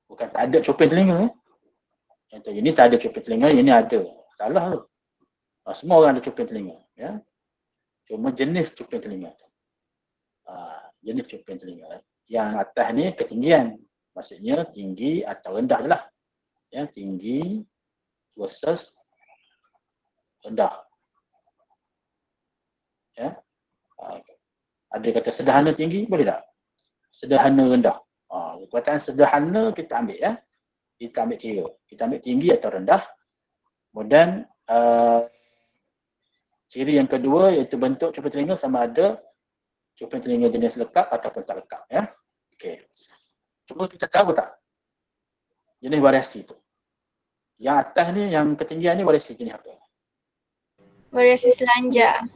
Bukan tak ada cuping telinga ya. Contoh ini tak ada cuping telinga, ini ada. Salah tu. Semua orang ada cuping telinga ya. Cuma jenis cuping telinga tu. Jenis cuping telinga. Yang atas ni ketinggian. Maksudnya tinggi atau rendah je lah. Ya, tinggi versus rendah. Ya. Ada kata sederhana tinggi, boleh tak? Sederhana rendah. Perkataan sederhana kita ambil ya. Kita ambil kira. Kita ambil tinggi atau rendah. Kemudian ciri yang kedua iaitu bentuk cuping telinga sama ada cuping telinga jenis lekat ataupun tak lekat ya. Okey. Cuma kita tahu tak jenis variasi tu. Yang atas ni, yang ketinggian ni variasi jenis apa? Variasi selanjar.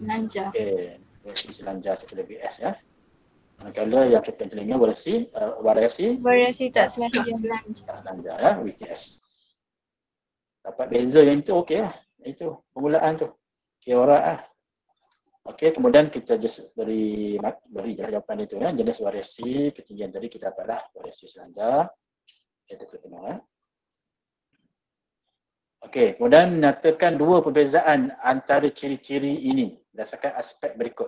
Okey. Variasi selanjar seperti BS ya. Manakala yang cuping telinga variasi tak selanjar. Tak selanjar ya, VTS. Dapat beza yang itu okey lah. Itu permulaan tu. Okey, alright lah. Okey, kemudian kita just beri jawapan itu ya. Jenis variasi ketinggian tadi kita dapatlah variasi selanjar. Kita tengok ya. Okey, kemudian nyatakan dua perbezaan antara ciri-ciri ini berdasarkan aspek berikut.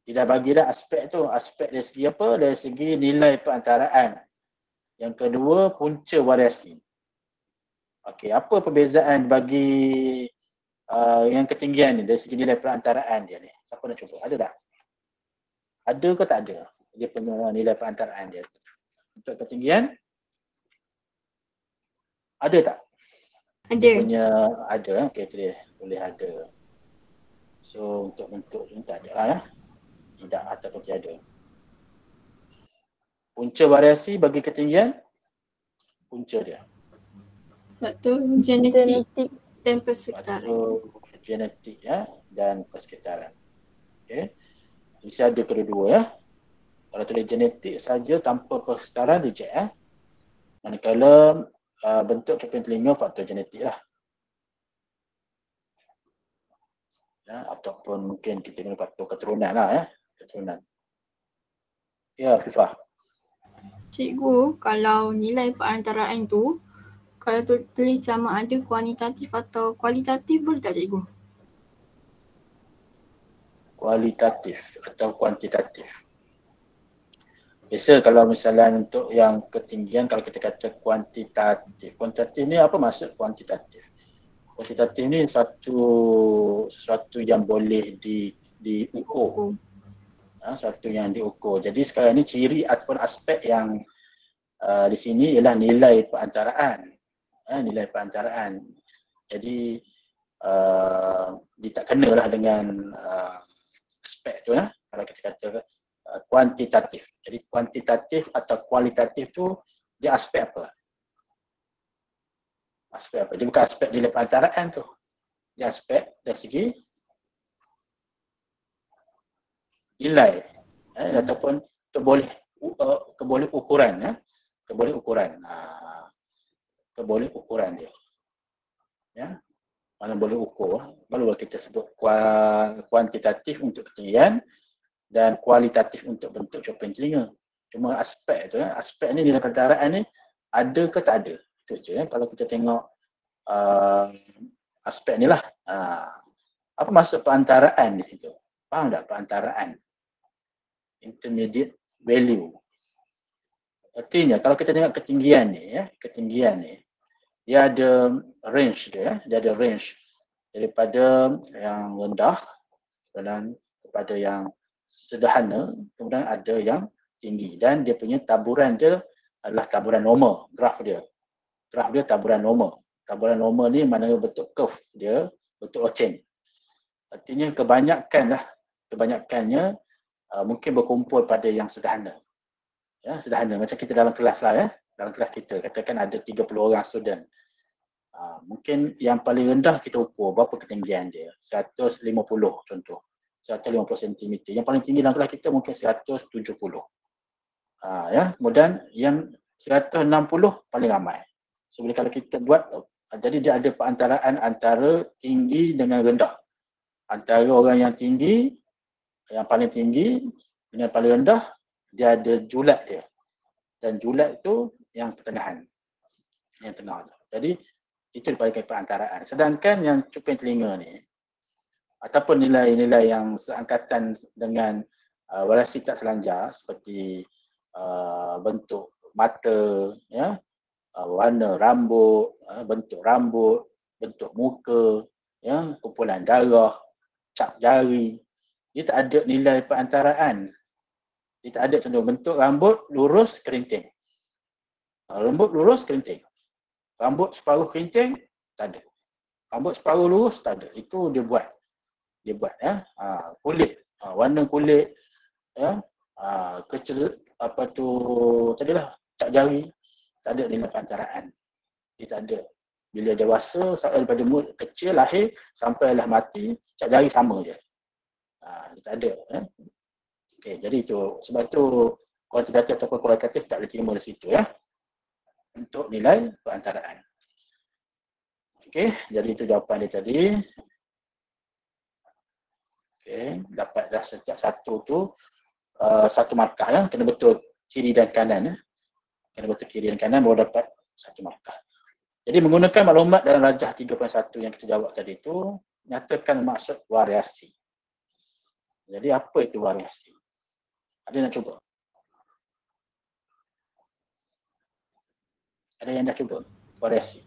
Dia dah bagi dah aspek tu. Aspek dari segi apa? Dari segi nilai perantaraan. Yang kedua, punca variasi. Okey, apa perbezaan bagi yang ketinggian ni dari segi nilai perantaraan dia ni? Siapa nak cuba? Ada tak? Ada ke tak ada? Dia punya nilai perantaraan dia. Untuk ketinggian, ada tak? Ada. Dia punya ada. Okey, tu dia. Boleh ada. So, untuk bentuk ni tak ada lah ya. Tidak ataupun tiada. Punca variasi bagi ketinggian, punca dia. Faktor genetik Genetik. dan persekitaran. Faktor genetik ya dan persekitaran. Okey. Mesti ada kedua-dua ya. Kalau tulis genetik saja tanpa persekitaran reject ya. Manakala bentuk cermin telinga faktor genetik lah. Ya, ataupun mungkin kita guna faktor keturunan lah ya. Keturunan. Ya, Fifah. Cikgu, kalau nilai perantaraan tu, kalau tulis sama ada kuantitatif atau kualitatif boleh tak cikgu? Kualitatif atau kuantitatif. Biasa kalau misalnya untuk yang ketinggian, kalau kita kata kuantitatif. Kuantitatif ni apa maksud kuantitatif? Kuantitatif ni sesuatu yang boleh diukur. Sesuatu yang diukur. Jadi sekarang ni ciri ataupun aspek yang di sini ialah nilai perantaraan. Nilai perantaraan. Jadi dia tak kenalah dengan aspek tu ya. Kalau kita kata kuantitatif. Jadi kuantitatif atau kualitatif tu dia aspek apa? Aspek apa? Dia bukan aspek nilai perantaraan tu. Dia aspek dari segi nilai ataupun keboleh ukuran ya. Keboleh ukuran dia. Ya. Mana boleh ukur, barulah kita sebut kuantitatif untuk ketinggian dan kualitatif untuk bentuk cermin telinga. Cuma aspek tu ya, aspek ni nilai perantaraan ni ada ke tak ada. Itu je ya. Kalau kita tengok aspek ni lah. Apa maksud perantaraan di situ? Faham tak perantaraan? Intermediate value. Artinya kalau kita tengok ketinggian ni ya, dia ada range dia ya, dia ada range daripada yang rendah dan kepada yang sederhana, kemudian ada yang tinggi dan dia punya taburan dia adalah taburan normal, graf dia taburan normal. Taburan normal ni maknanya bentuk curve dia, bentuk loceng. Artinya kebanyakannya mungkin berkumpul pada yang sederhana. Ya, sederhana macam kita dalam kelas lah ya. Dalam kelas kita katakan ada 30 orang student. Mungkin yang paling rendah kita ukur berapa ketinggian dia. 150 contoh. 150 cm. Yang paling tinggi dalam kelas kita mungkin 170. Ya, kemudian yang 160 paling ramai. So kalau kita buat, jadi dia ada perantaraan antara tinggi dengan rendah. Antara orang yang tinggi, yang paling tinggi dengan paling rendah, dia ada julat dia. Dan julat tu yang pertengahan. Yang tengah tu. Jadi itu dipanggil perantaraan. Sedangkan yang cermin telinga ni ataupun nilai-nilai yang seangkatan dengan variasi tak selanjar seperti bentuk mata, ya, warna rambut, bentuk rambut, bentuk muka, ya, kumpulan darah, cap jari, dia tak ada nilai perantaraan. Dia tak ada contoh bentuk rambut lurus kerinting. Rambut lurus kerinting. Rambut separuh kerinting tak ada. Rambut separuh lurus tak ada. Itu dia buat. Ya. Kulit, warna kulit, ya. Apa tu tadilah cap jari tak ada nilai perantaraan. Dia tak ada. Bila dewasa daripada kecil lahir sampailah mati cap jari sama je. Dia tak ada ya. Okey, jadi itu sebab tu kuantitatif ataupun kualitatif tak boleh terima di situ ya. Untuk nilai perantaraan. Okey, jadi itu jawapan dia tadi. Okey, dapat dah setiap satu tu satu markah ya, kena betul kiri dan kanan ya. Kena betul kiri dan kanan baru dapat satu markah. Jadi menggunakan maklumat dalam rajah 3.1 yang kita jawab tadi tu, nyatakan maksud variasi. Jadi apa itu variasi? Ada nak cuba? Ada yang dah cuba variasi?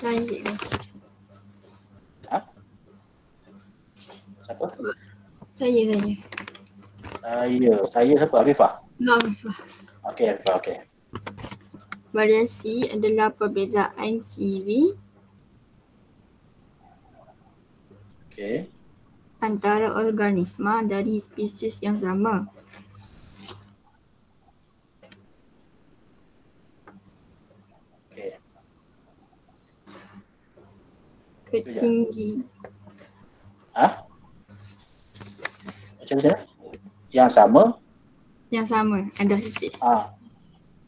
Saya cikgu. Siapa? Saya siapa? Afifah? Afifah. Okey, Afifah, okey. Variasi adalah perbezaan ciri antara organisma dari spesies yang sama. Ketinggi. Macam mana? Yang sama? Yang sama, ada titik.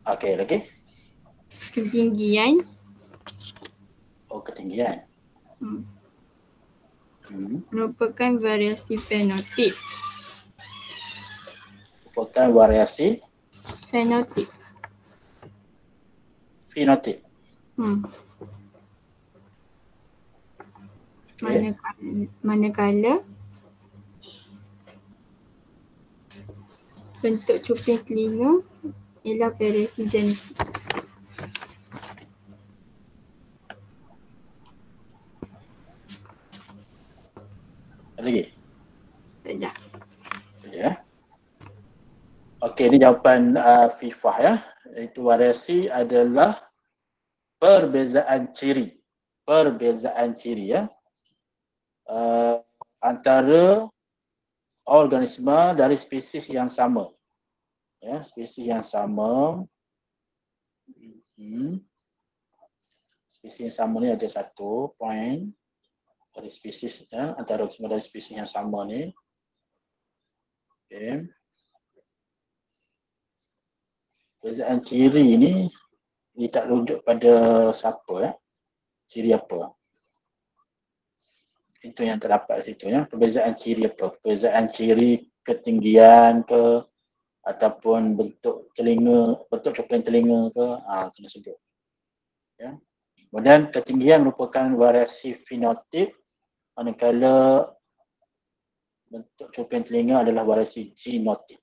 Okey, lagi? Ketinggian. Oh, ketinggian. Merupakan variasi fenotip. Merupakan variasi Fenotip. fenotip. Okay. Manakala bentuk cuping telinga ialah variasi genetik. Lagi? Dah. Ya. Okey, ini jawapan Fifah ya. Itu variasi adalah perbezaan ciri. Perbezaan ciri ya. Antara organisma dari spesies yang sama. Ya, spesies yang sama. Spesies yang sama ni ada satu point dari spesies ya, antara organisma dari spesies yang sama ni. Okey. Perbezaan ciri ni dia tak rujuk pada siapa ya. Ciri apa? Itu yang terdapat di situ ya. Perbezaan ciri apa? Perbezaan ciri ketinggian ke ataupun bentuk telinga, bentuk cuping telinga ke, kena sebut. Ya. Kemudian ketinggian merupakan variasi fenotip, manakala bentuk cuping telinga adalah variasi genotip.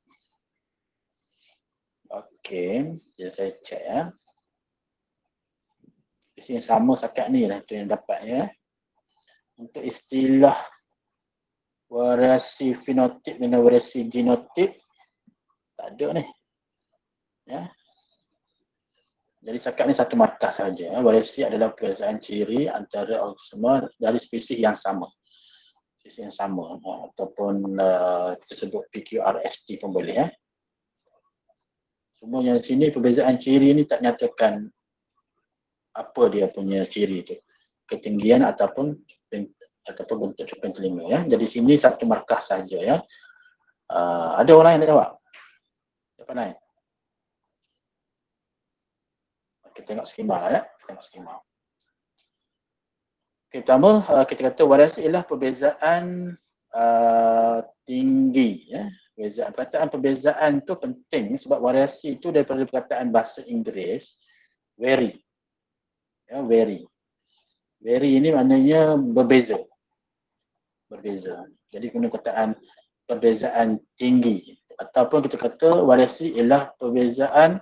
Okey, jadi saya cek ya. Spesies yang sama setakat ni lah tu yang dapatnya. Untuk istilah variasi fenotip dengan variasi genotip tak ada ni. Ya. Jadi setakat ni satu markah saja. Ya. Variasi adalah perbezaan ciri antara organisma dari spesies yang sama. Spesies yang sama ataupun kita sebut PQRST pun boleh ya. Semua yang sini perbezaan ciri ni tak nyatakan apa dia punya ciri tu. Ketinggian ataupun bentuk cuping telinga ya. Jadi sini satu markah saja ya. Ada orang yang nak jawab? Siapa lain? Kita tengok skema lah ya. Tengok skema. Okay, pertama kita kata variasi ialah perbezaan tinggi ya. Perkataan perbezaan tu penting sebab variasi itu daripada perkataan bahasa Inggeris vary. Ya, vary. Vary ini maknanya berbeza. Berbeza. Jadi guna perkataan perbezaan tinggi ataupun kita kata variasi ialah perbezaan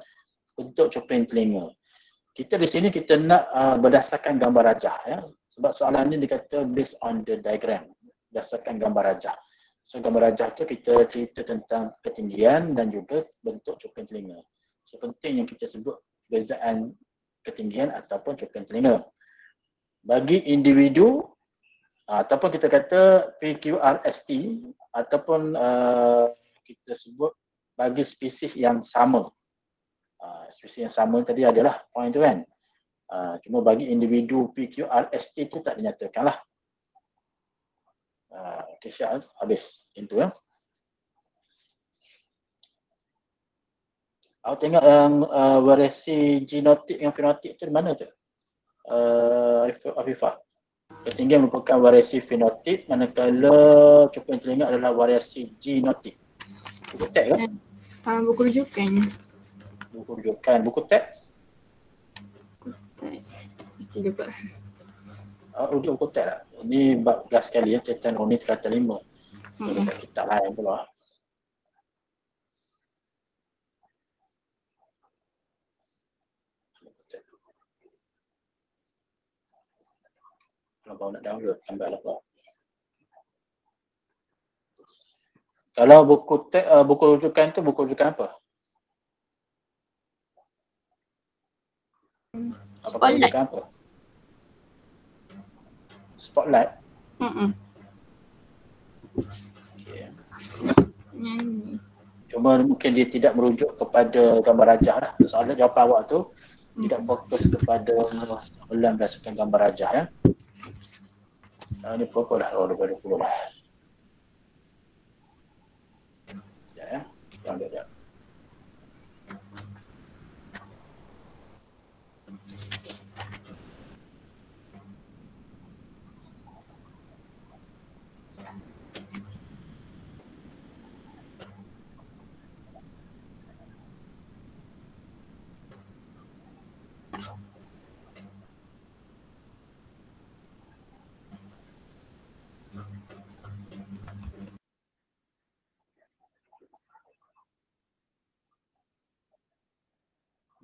bentuk cuping telinga. Kita di sini kita nak berdasarkan gambar rajah ya. Sebab soalan ini dikata based on the diagram, berdasarkan gambar rajah. So gambar rajah tu kita cerita tentang ketinggian dan juga bentuk cuping telinga. So penting yang kita sebut perbezaan ketinggian ataupun cuping telinga. Bagi individu ataupun kita kata PQRST ataupun kita sebut bagi spesies yang sama. Spesies yang sama tadi adalah point tu kan. Cuma bagi individu PQRST tu tak dinyatakan lah. Okay, Syah, habis itu ya. Aku tengok yang variasi genotip yang fenotip tu di mana tu? Afifah. Ketinggian merupakan variasi fenotip manakala cuping telinga adalah variasi genotip. Buku teks ke? Buku rujukan. Buku rujukan. Buku teks? Mesti lupa. Rujuk buku teks lah. Ini bab belas sekali ya, cetakan Roni 305. Dekat kitab lain pula. Kalau kau nak download, ambil lah pula. Kalau buku teks, buku rujukan tu buku rujukan apa? Spotlight. Apa? Spotlight? Okay. Nyanyi. Cuma mungkin dia tidak merujuk kepada gambar rajah lah. Soalan jawapan awak tu tidak fokus kepada soalan berdasarkan gambar rajah ya. Ini pokok dah, lebih 20 dah. Ya, yang dia.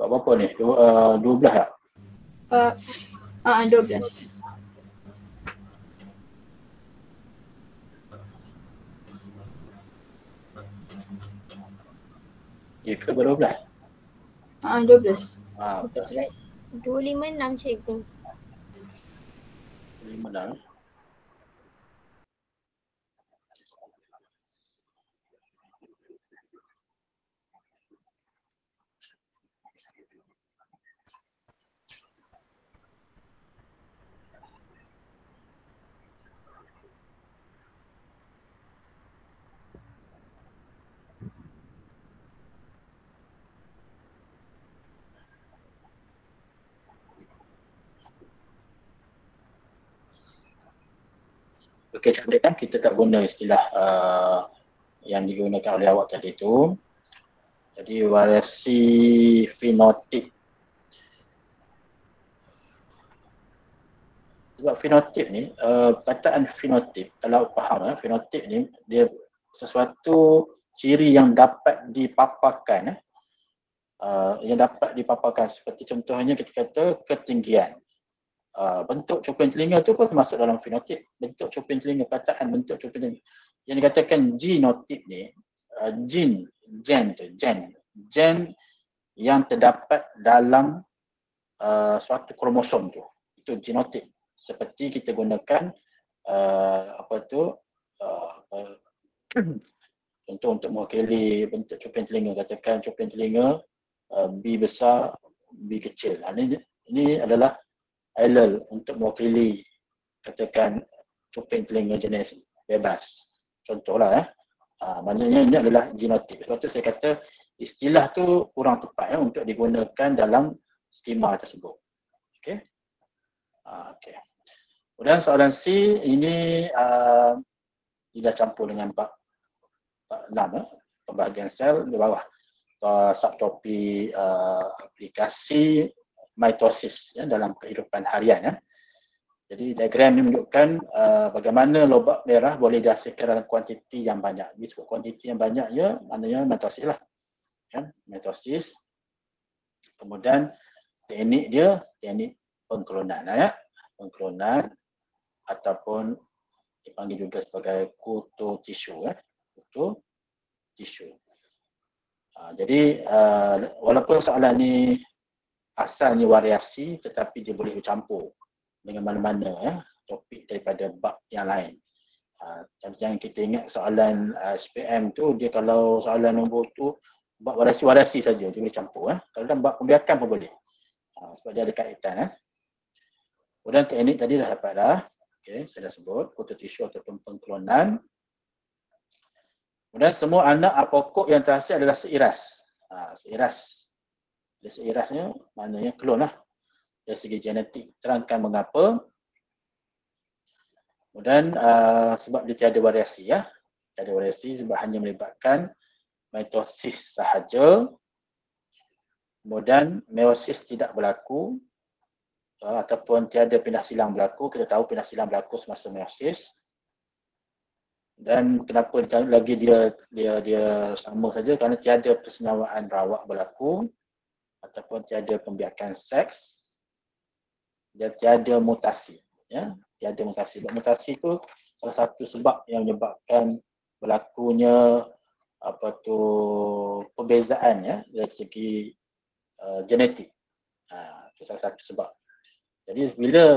Berapa ni? 12 tak? 12. Ya ke berapa? 12. Muka surat 256 cikgu. 5 dah. Okey, cantik kan kita tak guna istilah yang digunakan oleh awak tadi tu. Jadi variasi fenotip. Sebab fenotip ni, perkataan fenotip, kalau faham fenotip ni dia sesuatu ciri yang dapat dipaparkan seperti contohnya kita kata ketinggian. Bentuk cuping telinga tu pun termasuk dalam fenotip. Bentuk cuping telinga, perkataan bentuk cuping telinga. Yang dikatakan genotip ni, gen yang terdapat dalam suatu kromosom tu. Itu genotip. Seperti kita gunakan contoh untuk mewakili bentuk cuping telinga, katakan cuping telinga B besar, B kecil. Ini adalah allele untuk mewakili katakan cuping telinga jenis bebas. Contohlah maknanya ini adalah genotip. Sebab tu saya kata istilah tu kurang tepat untuk digunakan dalam skema tersebut. Okey. Okey. Kemudian soalan C ini dia campur dengan bab 6 pembahagian sel di bawah subtopik aplikasi mitosis dalam kehidupan harian. Jadi diagram ini menunjukkan bagaimana lobak merah boleh dihasilkan dalam kuantiti yang banyak. Disebut kuantiti yang banyak maknanya mitosis lah. Mitosis. Kemudian teknik dia, teknik pengklonan. Pengklonan ataupun dipanggil juga sebagai kultur tisu. Kultur tisu. Jadi walaupun soalan ni asalnya variasi tetapi dia boleh bercampur dengan mana-mana topik daripada bab yang lain. Jangan kita ingat soalan SPM tu dia kalau soalan nombor tu bab variasi saja dia boleh campur. Kalau dalam bab pembiakan pun boleh. Sebab dia ada kaitan. Kemudian teknik tadi dah dapat dah. Okey, saya dah sebut kultur tisu ataupun pengklonan. Kemudian semua anak pokok yang terhasil adalah seiras. Seiras. Dia seirasnya maknanya klon lah. Dari segi genetik. Terangkan mengapa. Kemudian sebab dia tiada variasi Tiada variasi sebab hanya melibatkan mitosis sahaja. Kemudian meiosis tidak berlaku. Ataupun tiada pindah silang berlaku. Kita tahu pindah silang berlaku semasa meiosis. Dan kenapa lagi dia sama saja kerana tiada persenyawaan rawak berlaku ataupun tiada pembiakan seks dan tiada mutasi. Tiada mutasi. Mutasi itu salah satu sebab yang menyebabkan berlakunya perbezaan dari segi genetik. Itu salah satu sebab. Jadi bila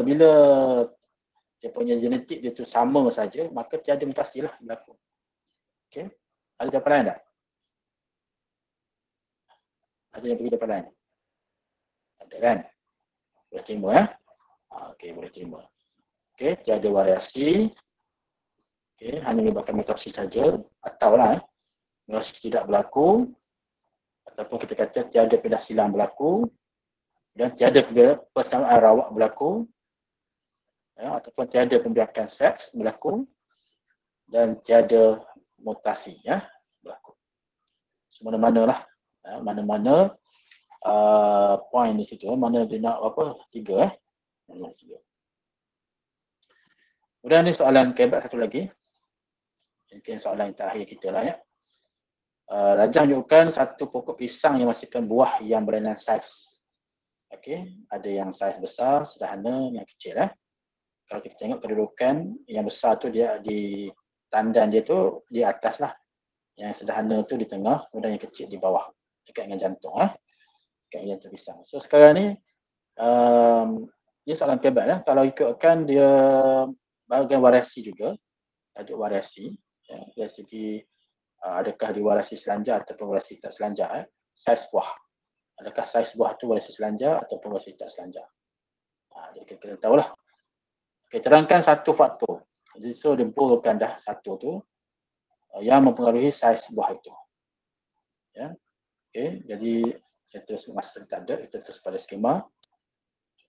dia punya genetik dia tu sama saja, maka tiada mutasi lah berlaku. Okey. Ada jawapan lain tak? Ada yang beri jawapan lain? Ada kan? Boleh terima Okey, boleh terima. Okey, tiada variasi. Okey, hanya melibatkan mitose saja ataulah mitose tidak berlaku, ataupun kita kata tiada pindah silang berlaku dan tiada persamaan rawak berlaku, ya, ataupun tiada pembiakan seks berlaku dan tiada mutasi, ya, berlaku. Mana-mana lah, ya, mana-mana point di situ, mana dia nak apa, 3 3. Kemudian ni soalan kebat satu lagi. Mungkin soalan yang terakhir kita lah, ya. Rajah menunjukkan satu pokok pisang yang menghasilkan buah yang berlainan saiz. Okey, ada yang saiz besar, sederhana, yang kecil. Kalau kita tengok kedudukan, yang besar tu dia di tandan dia tu di atas lah. Yang sederhana tu di tengah, kemudian yang kecil di bawah, dekat dengan jantung. Dekat dengan jantung pisang. So sekarang ni, dia soalan kebat lah. Kalau ikutkan dia bahagian variasi juga, tajuk variasi, ya, dari segi adakah di variasi selanjar ataupun variasi tak selanjar, saiz buah. Adakah saiz buah tu variasi selanjar ataupun variasi tak selanjar. Jadi kita kena tahulah. Okay, terangkan satu faktor. Jadi so dia burukkan dah satu tu yang mempengaruhi saiz buah itu. Ya. Okey, jadi saya terus masa tak ada, kita terus pada skema.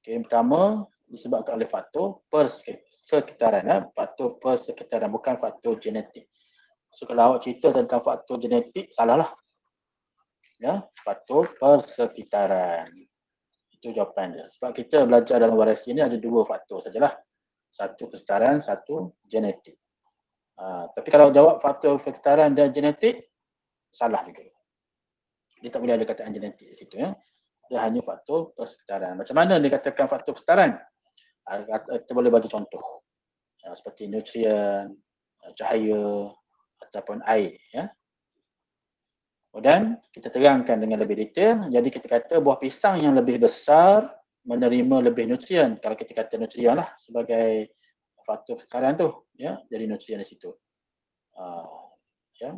Okey, pertama disebabkan oleh faktor persekitaran, faktor persekitaran, bukan faktor genetik. So kalau awak cerita tentang faktor genetik, salah lah. Ya, faktor persekitaran. Itu jawapan dia. Sebab kita belajar dalam variasi ni ada 2 faktor sajalah. Satu persekitaran, satu genetik. Tapi kalau jawab faktor persekitaran dan genetik, salah juga. Dia tak boleh ada kataan genetik di situ, ya. Dia hanya faktor persekitaran. Macam mana dia katakan faktor persekitaran? Kita boleh bagi contoh. Seperti nutrien, cahaya, ataupun air, ya. Kemudian kita terangkan dengan lebih detail. Jadi kita kata buah pisang yang lebih besar menerima lebih nutrien. Kalau kita kata nutrien lah sebagai faktor persekitaran tu, ya, jadi nutrien di situ. Ya.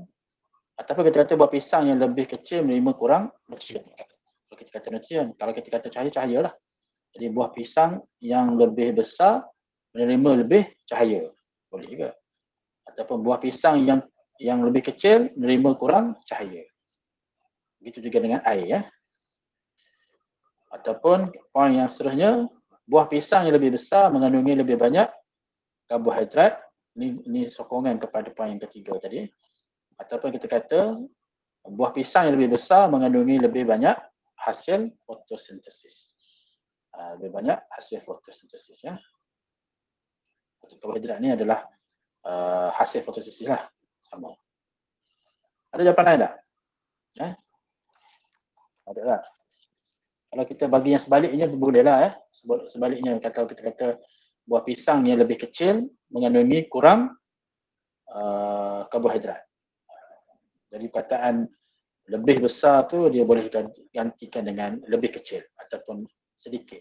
Ataupun kita kata buah pisang yang lebih kecil menerima kurang nutrien. Kalau kita kata nutrien, kalau kita kata cahaya lah. Jadi buah pisang yang lebih besar menerima lebih cahaya. Boleh juga. Ataupun buah pisang yang lebih kecil menerima kurang cahaya. Begitu juga dengan air, ya. Ataupun poin yang seterusnya, buah pisang yang lebih besar mengandungi lebih banyak karbohidrat. Ini sokongan kepada poin yang ketiga tadi. Ataupun kita kata buah pisang yang lebih besar mengandungi lebih banyak hasil fotosintesis. Lebih banyak hasil fotosintesis, ya. Karbohidrat ni adalah hasil fotosintesis lah, sama. Ada jawapan lain tak? Ya? Ada lah. Kalau kita bagi yang sebaliknya boleh lah, ya. Sebaliknya kalau kita kata buah pisang yang lebih kecil mengandungi kurang karbohidrat. Jadi perkataan lebih besar tu dia boleh gantikan dengan lebih kecil ataupun sedikit.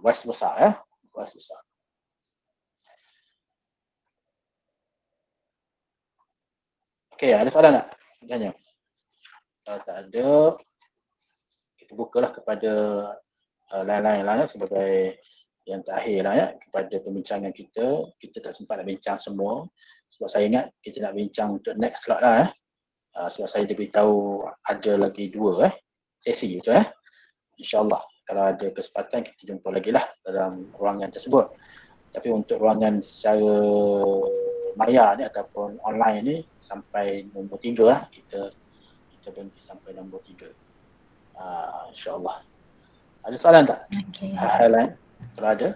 Vice besar, ya. Vice besar. Okey, ada soalan tak? Tanya. Kalau tak ada, kita bukalah kepada lain-lain lah, ya, sebagai yang terakhir lah, ya, kepada pembincangan kita. Kita tak sempat nak bincang semua. Sebab saya ingat kita nak bincang untuk next slot lah, ya. Sebab saya diberitahu ada lagi 2 sesi tu, ya. InsyaAllah kalau ada kesempatan kita jumpa lagi lah dalam ruangan tersebut. Tapi untuk ruangan secara maya ni ataupun online ni sampai nombor 3 lah. Kita berhenti sampai nombor 3. InsyaAllah. Ada soalan tak? Okey. Hal lain kalau ada?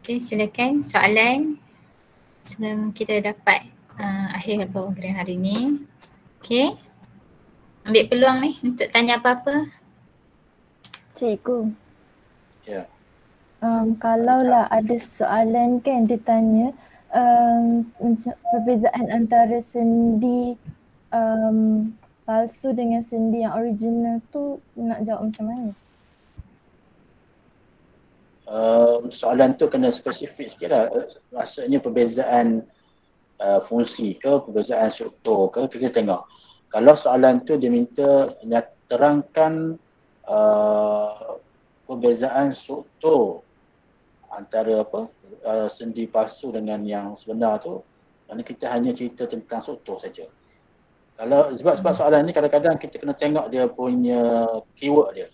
Okey, silakan soalan sebelum kita dapat akhir program hari ni. Okey. Ambil peluang ni untuk tanya apa-apa. Cikgu. Ya. Kalaulah ada soalan kan dia tanya perbezaan antara sendi palsu dengan sendi yang original tu nak jawab macam mana? Soalan tu kena spesifik sikit lah. Maksudnya perbezaan fungsi ke, perbezaan struktur ke, kita tengok. Kalau soalan tu dia minta terangkan perbezaan struktur antara sendi palsu dengan yang sebenar tu, kerana kita hanya cerita tentang struktur saja. Kalau sebab soalan ni kadang-kadang kita kena tengok dia punya keyword dia.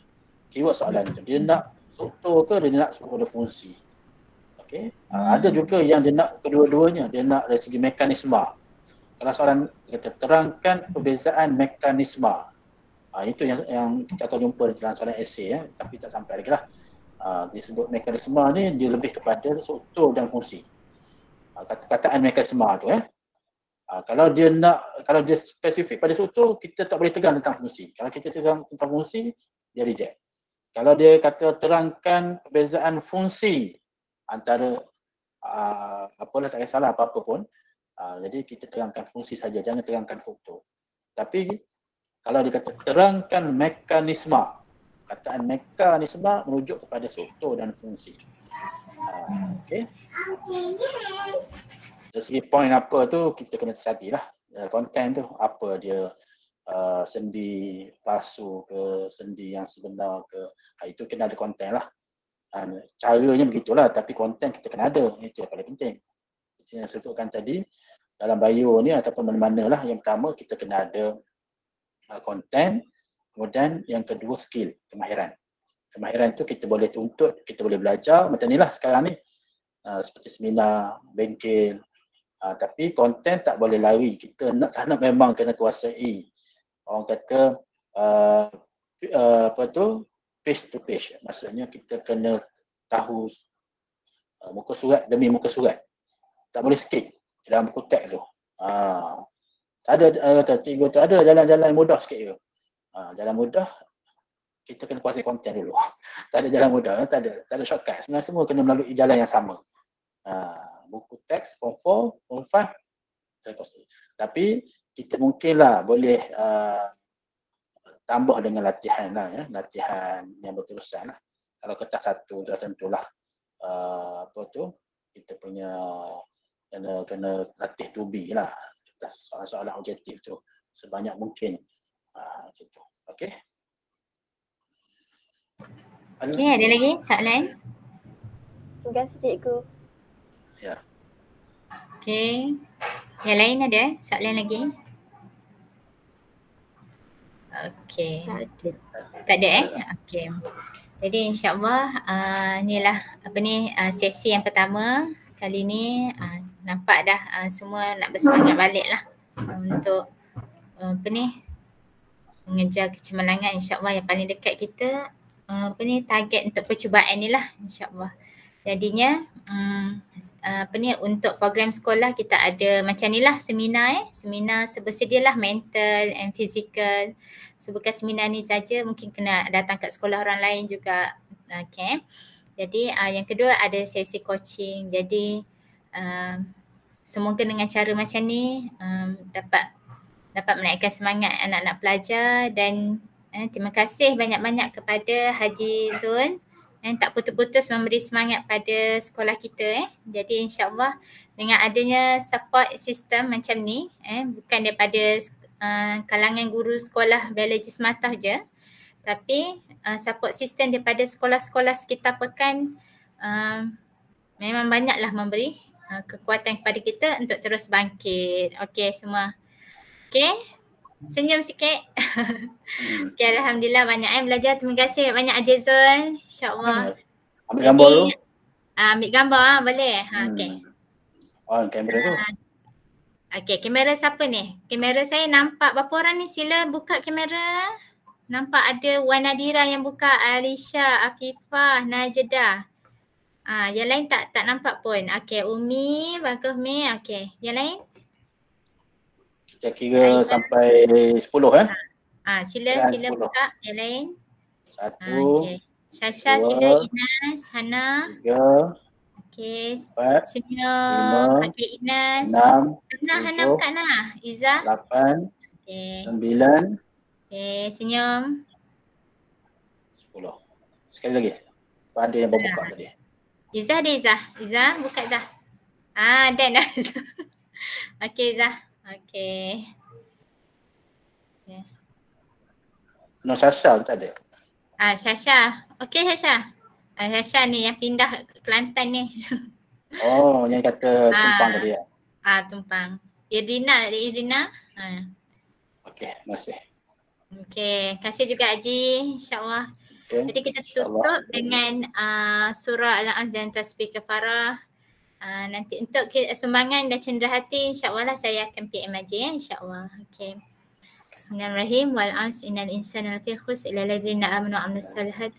Keyword soalan tu, dia nak struktur ke dia nak struktur fungsi. Okey. Ada juga yang dia nak kedua-duanya, dia nak dari segi mekanisme. Kalau soalan kita terangkan perbezaan mekanisme. Itu yang kita akan jumpa dalam soalan esei tapi tak sampai lagi lah. Disebut mekanisme ni dia lebih kepada struktur dan fungsi. Kataan mekanisme tu kalau dia spesifik pada struktur, kita tak boleh tegang tentang fungsi. Kalau kita tegang tentang fungsi, dia reject. Kalau dia kata terangkan perbezaan fungsi antara apalah tak kisahlah apa-apa pun, jadi kita terangkan fungsi saja, jangan terangkan struktur. Tapi kalau dia kata terangkan mekanisme, kataan mekanisme merujuk kepada struktur dan fungsi. Okey. Dari segi poin apa tu kita kena study lah. Konten tu apa dia, sendi palsu ke sendi yang sebenar ke, itu kena ada konten lah. Caranya begitulah, tapi konten kita kena ada, itu yang paling penting. Yang saya sebutkan tadi dalam bio ni ataupun mana-mana lah, yang pertama kita kena ada konten, kemudian yang kedua skill, kemahiran. Kemahiran tu kita boleh tuntut, kita boleh belajar, macam ni lah sekarang ni, seperti seminar, bengkel, tapi konten tak boleh lari, kita nak tak nak memang kena kuasai. Orang kata page to page, maksudnya kita kena tahu muka surat demi muka surat, tak boleh skip dalam buku teks tu. Cikgu tu ada jalan-jalan mudah sikit ke? Jalan mudah kita kena kuasai konten dulu. Tak ada jalan mudah, tak ada shortcut. Sebenarnya semua kena melalui jalan yang sama. Buku teks form 4, form 5 saya kuasai. Tapi kita mungkinlah boleh tambah dengan latihan lah latihan yang berterusan lah. Kalau kertas satu dah tentulah kita punya kena latih tubi lah atas soalan-soalan objektif tu sebanyak mungkin. Macam tu. Okey. Okey, ada lagi soalan? Terima kasih cikgu. Ya. Okey. Yang lain ada soalan lagi? Okey. Tak ada Okey. Jadi insya-Allah inilah sesi yang pertama kali ni, nampak dah semua nak bersemangat balik lah untuk mengejar kecemerlangan, insya-Allah yang paling dekat kita target untuk percubaan ni lah, insya-Allah. Jadinya untuk program sekolah kita ada macam ni lah seminar seminar sebersedialah mental and physical. So bukan seminar ni saja, mungkin kena datang kat sekolah orang lain juga. Okay. Jadi yang kedua ada sesi coaching. Jadi semoga dengan cara macam ni dapat menaikkan semangat anak-anak pelajar, dan terima kasih banyak-banyak kepada Haji Zul yang tak putus-putus memberi semangat pada sekolah kita. Jadi insya-Allah dengan adanya support system macam ni, bukan daripada kalangan guru sekolah biologi semata je, tapi support system daripada sekolah-sekolah sekitar Pekan memang banyaklah memberi kekuatan kepada kita untuk terus bangkit. Okey semua. Okey. Senyum sikit. Okay, alhamdulillah banyak belajar. Terima kasih banyak Ajizul. InsyaAllah. Ambil gambar dulu. Ambil gambar boleh. Okey. On kamera tu. Okey, kamera siapa ni? Kamera saya nampak berapa orang ni? Sila buka kamera. Nampak ada Wan Nadira yang buka, Alisha, Afifah, Najdah. Yang lain tak nampak pun. Okey, Umi, bagus Mi. Okey, yang lain? Kita kira sampai 10 Sila buka yang lain. 1. Okey. Syasha, sila, Inas, Hana. 3. Okey. 4. Senyum. Okey, Inas. 6. Hana buka Hana. Iza. 8. Okey. 9. Okey, senyum. 10. Sekali lagi. Ada yang baru buka tadi. Iza ada Iza. Iza, buka Iza. Dan dah Iza. Okey Iza. Okey. No, Syasha tak ada. Syasha. Okey Syasha. Hashan ni yang pindah ke Kelantan ni. Oh, yang kata tumpang Ah. tadi ya. Tumpang. Irina. Okey, terima kasih. Okey, kasih juga Haji, insyaAllah. Okey. Jadi kita InsyaAllah. tutup dengan surah Al-A'raf dan tasbih kafarah. Nanti untuk sumbangan dan cenderahati, insyaAllah lah saya akan PM Haji ya, insyaAllah. Okey. Bismillahirrahmanirrahim. Wal 'asri innal insana lafi khusr illa alladziina aamanu wa 'amilus solihat.